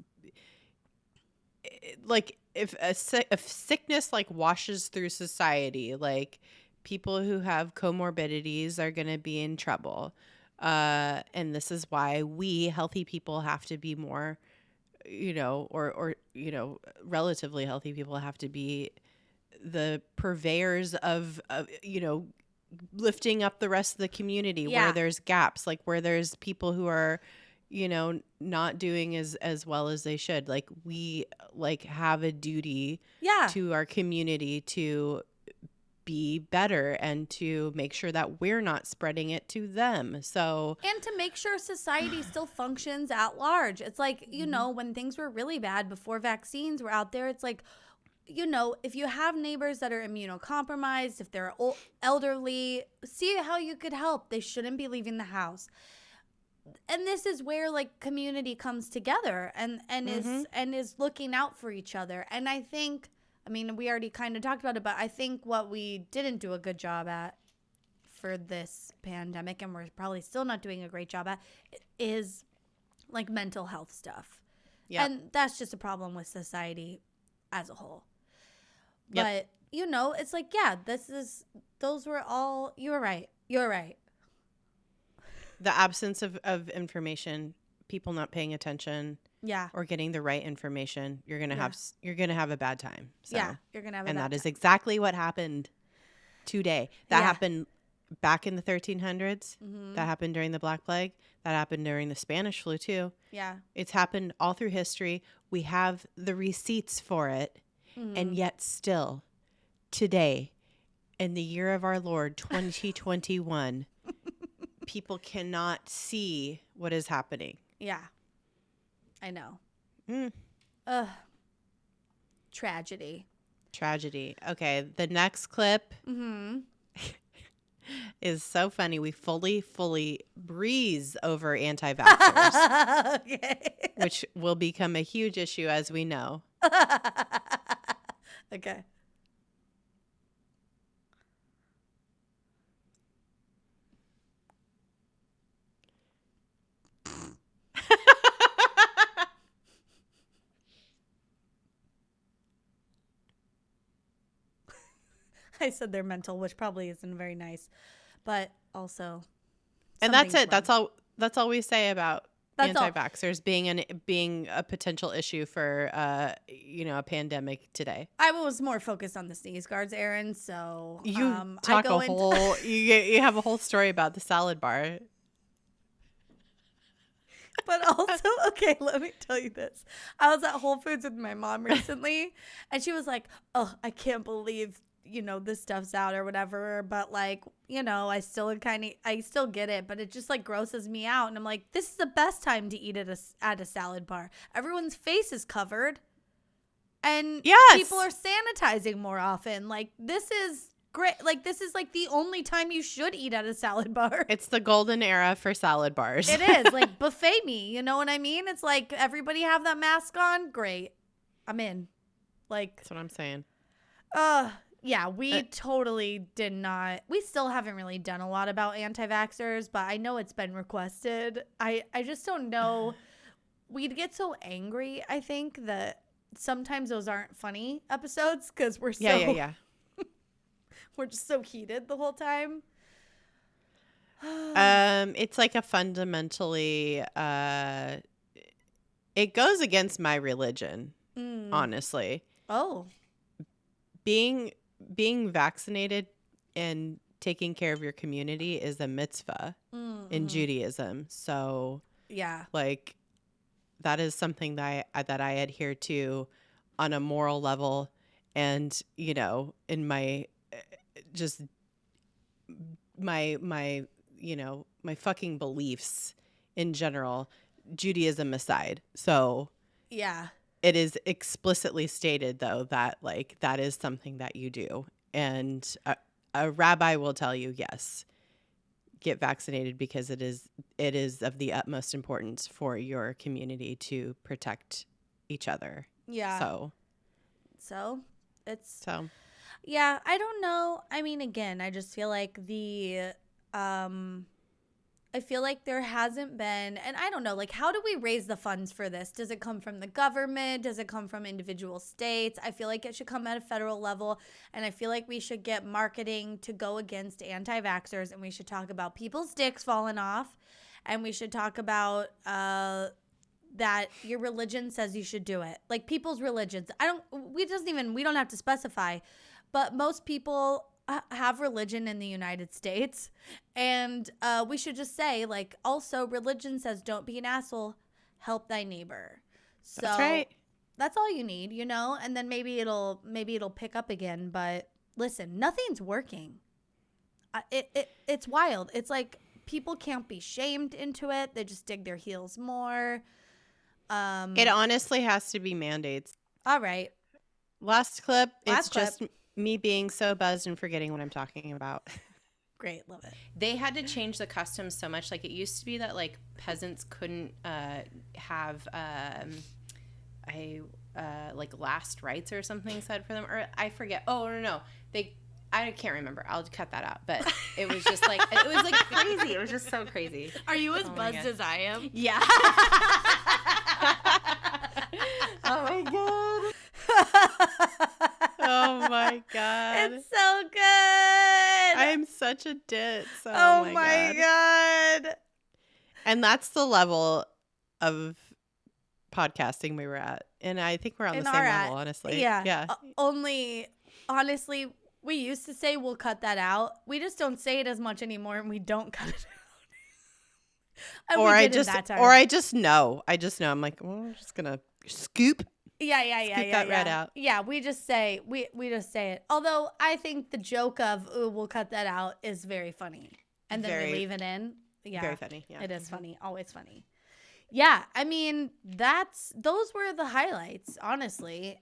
like if sickness like washes through society, like people who have comorbidities are going to be in trouble. And this is why we healthy people have to be more, or relatively healthy people have to be the purveyors of lifting up the rest of the community where there's gaps, like where there's people who are, not doing as well as they should. Like we like have a duty to our community to be better and to make sure that we're not spreading it to them. So and to make sure society still functions at large. It's like, when things were really bad before vaccines were out there, it's like, if you have neighbors that are immunocompromised, if they're elderly, see how you could help. They shouldn't be leaving the house. this is where like community comes together and is looking out for each other. And I think, I mean, we already kind of talked about it, but I think what we didn't do a good job at for this pandemic, and we're probably still not doing a great job at, is like mental health stuff. Yep. And that's just a problem with society as a whole. Yep. But, you know, it's like, yeah, those were all, you're right. The absence of information, people not paying attention, or getting the right information, you're gonna have a bad time. So. Yeah, you're gonna have a bad time. And that is exactly what happened today. That happened back in the 1300s. Mm-hmm. That happened during the Black Plague. That happened during the Spanish flu too. Yeah, it's happened all through history. We have the receipts for it, and yet still, today, in the year of our Lord 2021. People cannot see what is happening. Yeah. I know. Tragedy. Okay, the next clip is so funny. We fully breeze over anti-vaxxers. Okay. Which will become a huge issue, as we know. Okay. I said they're mental, which probably isn't very nice, but also, and that's it. Wrong. That's all we say about anti-vaxxers being a potential issue for a pandemic today. I was more focused on the sneeze guards, Erin. So you you have a whole story about the salad bar. But also, okay, let me tell you this. I was at Whole Foods with my mom recently, and she was like, "Oh, I can't believe." This stuff's out or whatever, but like, I still get it, but it just like grosses me out. And I'm like, this is the best time to eat at a salad bar. Everyone's face is covered and people are sanitizing more often. Like, this is great. Like, this is like the only time you should eat at a salad bar. It's the golden era for salad bars. It is like buffet me. You know what I mean? It's like everybody have that mask on. Great. I'm in. Like, that's what I'm saying. Yeah, we totally did not. We still haven't really done a lot about anti-vaxxers, but I know it's been requested. I just don't know. We'd get so angry, I think, that sometimes those aren't funny episodes because we're so we're just so heated the whole time. It's like a fundamentally it goes against my religion, honestly. Oh. Being vaccinated and taking care of your community is a mitzvah in Judaism. So like that is something that I adhere to on a moral level, and in my just my my fucking beliefs in general, Judaism aside. So it is explicitly stated, though, that like that is something that you do. And a rabbi will tell you, yes, get vaccinated because it is of the utmost importance for your community to protect each other. Yeah. So yeah, I don't know. I mean, again, I just feel like I feel like there hasn't been, and I don't know, like, how do we raise the funds for this? Does it come from the government? Does it come from individual states? I feel like it should come at a federal level, and I feel like we should get marketing to go against anti-vaxxers, and we should talk about people's dicks falling off, and we should talk about that your religion says you should do it. Like, people's religions. We don't have to specify, but most people have religion in the United States, and we should just say, like, also religion says don't be an asshole, help thy neighbor. So that's right. That's all you need, and then maybe it'll pick up again. But listen, nothing's working. It's wild. It's like people can't be shamed into it. They just dig their heels more. It honestly has to be mandates. All right. Last clip. Just me being so buzzed and forgetting what I'm talking about. Great, love it. They had to change the customs so much. Like, it used to be that, like, peasants couldn't have like last rites or something said for them, or I forget. Oh no, I can't remember. I'll cut that out. But it was just like it was like crazy. It was just so crazy. Are you as buzzed as I am? Yeah. Oh my god. Oh my god. It's so good. I am such a ditz. Oh my god. And that's the level of podcasting we were at. And I think we're on the same level, honestly. Yeah. Yeah. Only, honestly, we used to say we'll cut that out. We just don't say it as much anymore, and we don't cut it out. And or I just know. I'm like, well, I'm just gonna scoop. Yeah. That red out. Yeah, we just say it. Although I think the joke of "ooh, we'll cut that out" is very funny, and then we leave it in. Yeah, very funny. Yeah, it is funny. Always funny. Yeah, I mean those were the highlights, honestly.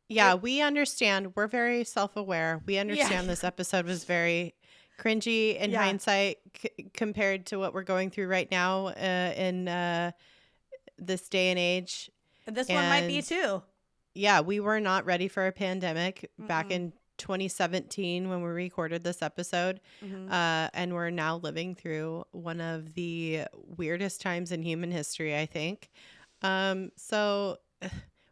Yeah, we understand. We're very self-aware. We understand this episode was very cringy in hindsight compared to what we're going through right now in this day and age. This one might be too. Yeah, we were not ready for a pandemic back in 2017 when we recorded this episode. And we're now living through one of the weirdest times in human history, I think. So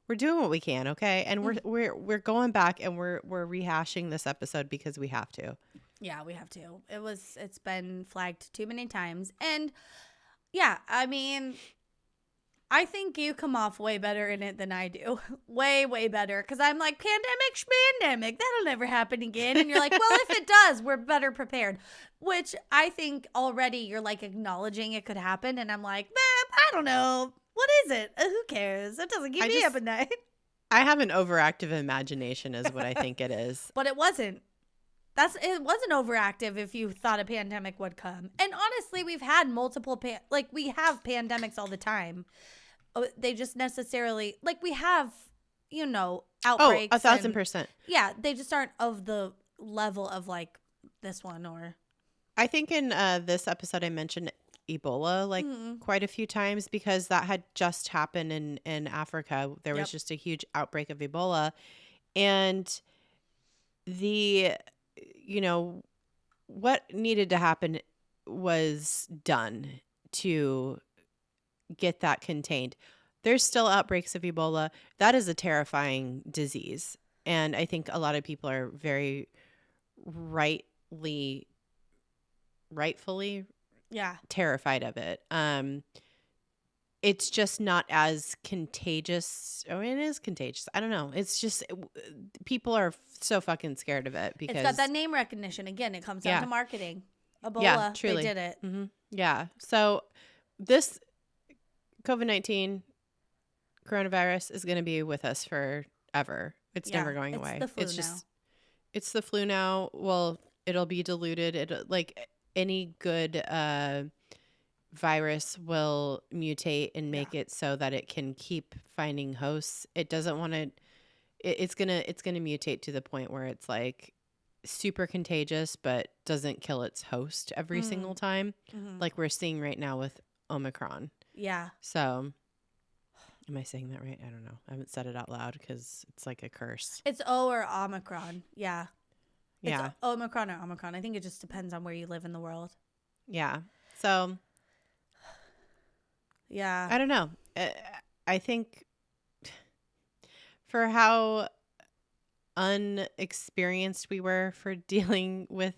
we're doing what we can, okay? And we're going back and we're rehashing this episode because we have to. Yeah, we have to. It's been flagged too many times. And yeah, I mean, I think you come off way better in it than I do. Way, way better. Because I'm like, pandemic, that'll never happen again. And you're like, well, if it does, we're better prepared. Which I think already you're like acknowledging it could happen. And I'm like, I don't know. What is it? Who cares? It doesn't keep me up at night. I have an overactive imagination is what I think it is. But it wasn't. It wasn't overactive if you thought a pandemic would come. And honestly, we've had multiple we have pandemics all the time. They just necessarily we have, outbreaks. Oh, 1,000%. Yeah, they just aren't of the level of like this one or. I think in this episode I mentioned Ebola quite a few times because that had just happened in Africa. There was just a huge outbreak of Ebola, and what needed to happen was done to get that contained. There's still outbreaks of Ebola. That is a terrifying disease. And I think a lot of people are very rightfully terrified of it. It's just not as contagious. Oh, it is contagious. I don't know. It's just people are so fucking scared of it because it's got that name recognition. Again, it comes down to marketing. Ebola, yeah, truly. They did it. Mm-hmm. Yeah. So this COVID-19 coronavirus is going to be with us forever. It's never going away. The flu now. It's the flu now. Well, it'll be diluted. It like any good virus will mutate and make it so that it can keep finding hosts. It doesn't want to. It's gonna mutate to the point where it's like super contagious, but doesn't kill its host every single time, like we're seeing right now with Omicron. Yeah. So, am I saying that right? I don't know. I haven't said it out loud because it's like a curse. It's O or Omicron. Yeah. Yeah. It's Omicron or Omicron. I think it just depends on where you live in the world. Yeah. So. Yeah. I don't know. I think for how unexperienced we were for dealing with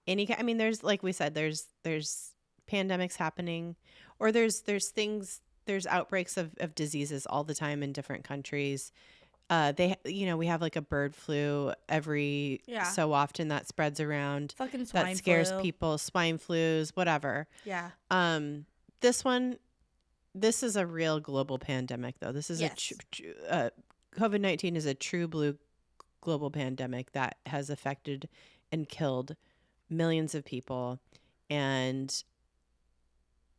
I mean, there's, like we said, there's pandemics happening, or there's outbreaks of diseases all the time in different countries. We have like a bird flu every so often that spreads around. Fucking swine that scares flu. people, swine flus, whatever. Yeah. This is a real global pandemic, though. This is COVID-19 is a true blue global pandemic that has affected and killed millions of people, and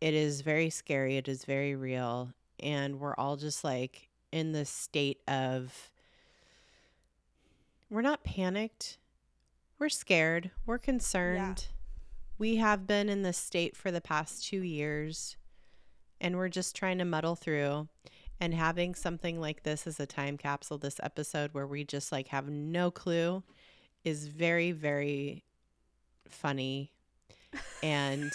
it is very scary. It is very real, and we're all just like in this state of we're not panicked. We're scared. We're concerned. We have been in this state for the past 2 years, and we're just trying to muddle through. And having something like this as a time capsule, this episode where we just like have no clue, is very, very funny. And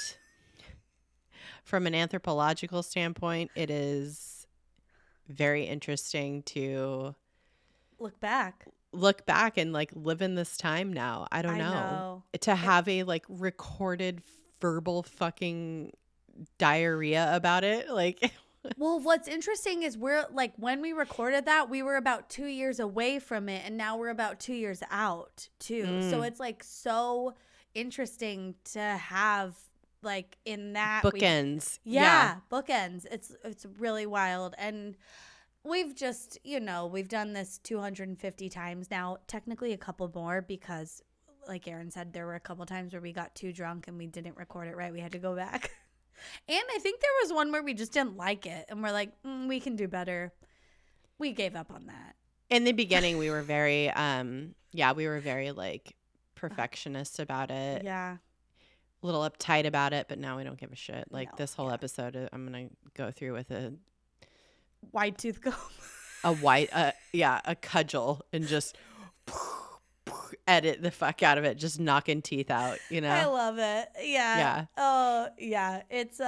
from an anthropological standpoint, it is very interesting to look back and like live in this time now. I don't know. To have a like recorded verbal fucking diarrhea about it. Like, well, what's interesting is we're like, when we recorded that, we were about 2 years away from it, and now we're about 2 years out too. So it's like so interesting to have like in that bookends. Bookends. It's really wild. And we've just, we've done this 250 times now, technically a couple more, because like Erin said, there were a couple times where we got too drunk and we didn't record it right. We had to go back. And I think there was one where we just didn't like it, and we're like, we can do better. We gave up on that. In the beginning, we were very, we were very like perfectionist about it. Yeah. A little uptight about it, but now we don't give a shit. Like this whole episode, I'm going to go through with a wide tooth comb. a cudgel, and just edit the fuck out of it, just knocking teeth out, I love it. Yeah. Oh yeah. It's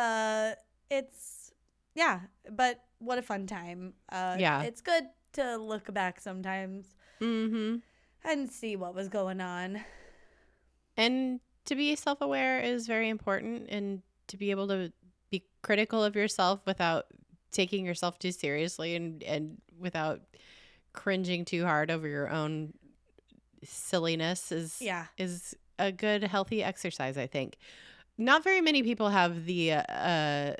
but what a fun time. It's good to look back sometimes and see what was going on. And to be self-aware is very important, and to be able to be critical of yourself without taking yourself too seriously, and without cringing too hard over your own silliness is a good, healthy exercise, I think. Not very many people have the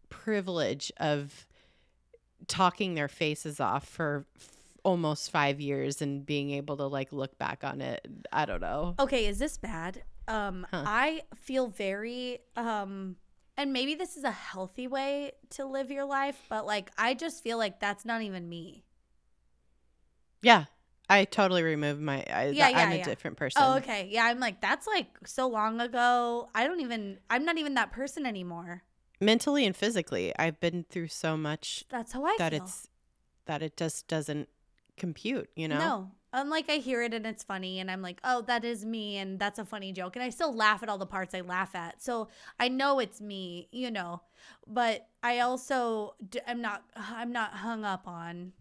privilege of talking their faces off for almost 5 years and being able to like look back on it. I don't know. Okay, is this bad? I feel very and maybe this is a healthy way to live your life, but like I just feel like that's not even me. Yeah. I totally removed I'm a different person. Oh, okay. Yeah, I'm like, that's like so long ago. I'm not even that person anymore. Mentally and physically. I've been through so much. That's how I feel. That it just doesn't compute, No. I'm like, I hear it and it's funny, and I'm like, oh, that is me, and that's a funny joke. And I still laugh at all the parts I laugh at. So I know it's me, but I also, I'm not hung up on,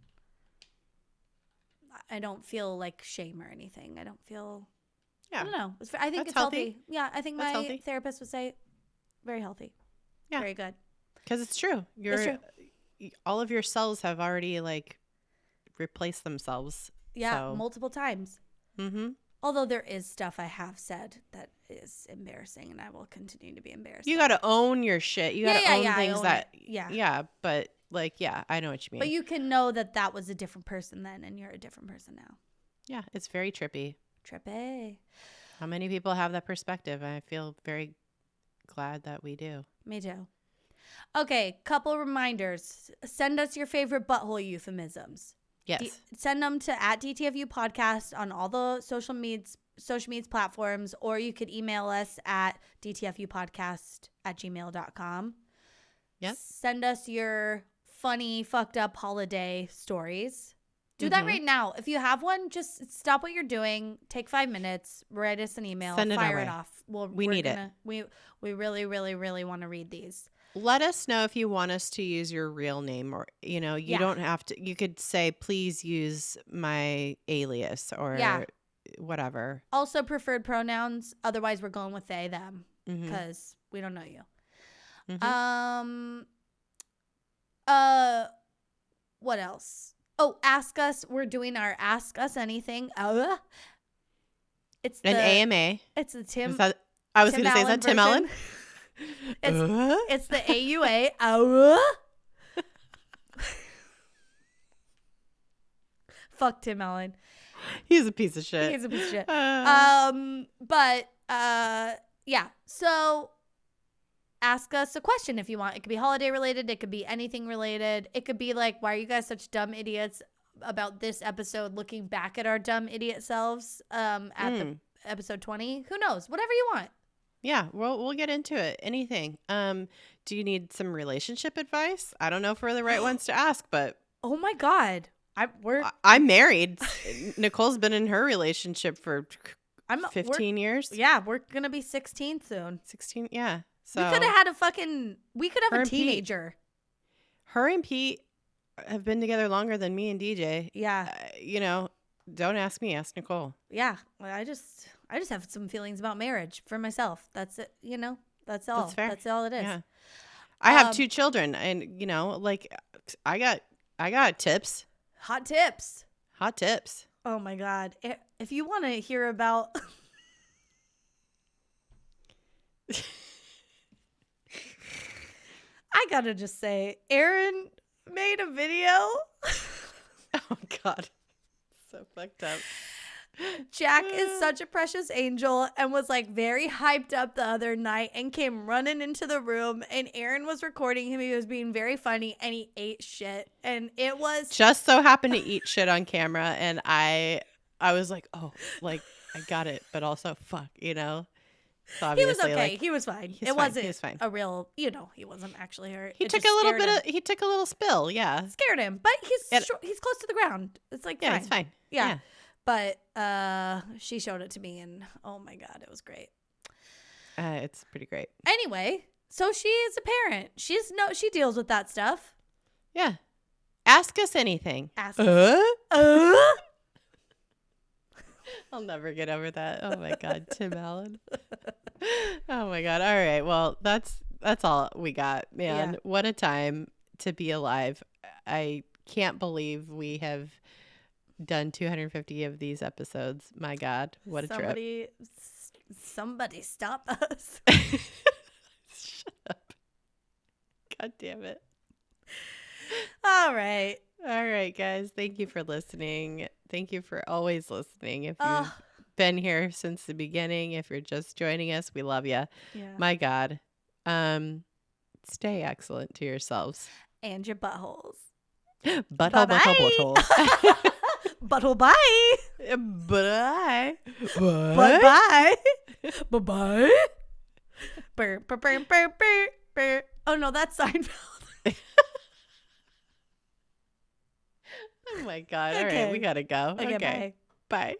I don't feel like shame or anything. I don't feel, I don't know. I think it's healthy. Yeah, I think my therapist would say very healthy. Yeah. Very good. Because it's true. All of your cells have already like replaced themselves. Yeah, multiple times. Mm-hmm. Although there is stuff I have said that is embarrassing, and I will continue to be embarrassed. You got to own your shit. You got to own things that. Yeah, but like, I know what you mean. But you can know that was a different person then, and you're a different person now. Yeah, it's very trippy. Trippy. How many people have that perspective? I feel very glad that we do. Me too. Okay, couple reminders. Send us your favorite butthole euphemisms. Yes. Send them to @DTFU podcast on all the social medias platforms, or you could email us at dtfupodcast@gmail.com. Yes. Send us your funny, fucked up holiday stories. Do that right now. If you have one, just stop what you're doing. Take 5 minutes. Write us an email. Fire it off. We need it. We really, really, really want to read these. Let us know if you want us to use your real name, or, you don't have to. You could say, please use my alias or whatever. Also preferred pronouns. Otherwise, we're going with they, them, because we don't know you. Mm-hmm. What else? Oh, ask us. We're doing our Ask Us Anything. It's an AMA. It's the Tim. I was going to say, is that Tim Allen? It's the AUA. Fuck Tim Allen. He's a piece of shit. Yeah. So ask us a question if you want. It could be holiday related. It could be anything related. It could be like, why are you guys such dumb idiots about this episode? Looking back at our dumb idiot selves at episode 20. Who knows? Whatever you want. Yeah, we'll get into it. Anything. Do you need some relationship advice? I don't know if we're the right ones to ask, but oh my God. I'm married. Nicole's been in her relationship for 15 years. Yeah, we're going to be 16 soon. 16, yeah. So we could have a teenager. Her and Pete have been together longer than me and DJ. Yeah. Don't ask me, ask Nicole. Yeah. Well, I just have some feelings about marriage for myself. That's it. That's all. That's fair. That's all it is. Yeah. I have 2 children, and I got tips. Hot tips. Hot tips. Oh my God. If you want to hear about I gotta just say, Erin made a video. Oh God. So fucked up. Jack is such a precious angel and was like very hyped up the other night and came running into the room, and Erin was recording him. He was being very funny and he ate shit, and it was just so happened to eat shit on camera, and I was like, oh, like I got it, but also fuck, So he was okay. He was fine. It wasn't he was fine. a real, he wasn't actually hurt. He took a little spill. Yeah. Scared him, but he's close to the ground. It's like, yeah, fine. It's fine. Yeah. But she showed it to me, and oh my God, it was great. It's pretty great. Anyway, so she is a parent. She deals with that stuff. Yeah. Ask us anything. Ask us. I'll never get over that. Oh my God, Tim Allen. Oh my God. All right. Well, that's all we got, man. Yeah. What a time to be alive. I can't believe we have done 250 of these episodes. My God, what a trip. Somebody stop us. Shut up. God damn it. All right, guys. Thank you for listening. Thank you for always listening. If you've been here since the beginning, if you're just joining us, we love you. Yeah. My God. Stay excellent to yourselves. And your buttholes. Butthole. Butthole, bye. Bye. Bye. Bye. Bye. Oh, no, that's Seinfeld. Oh, my God. Okay. All right, we got to go. Okay, Bye.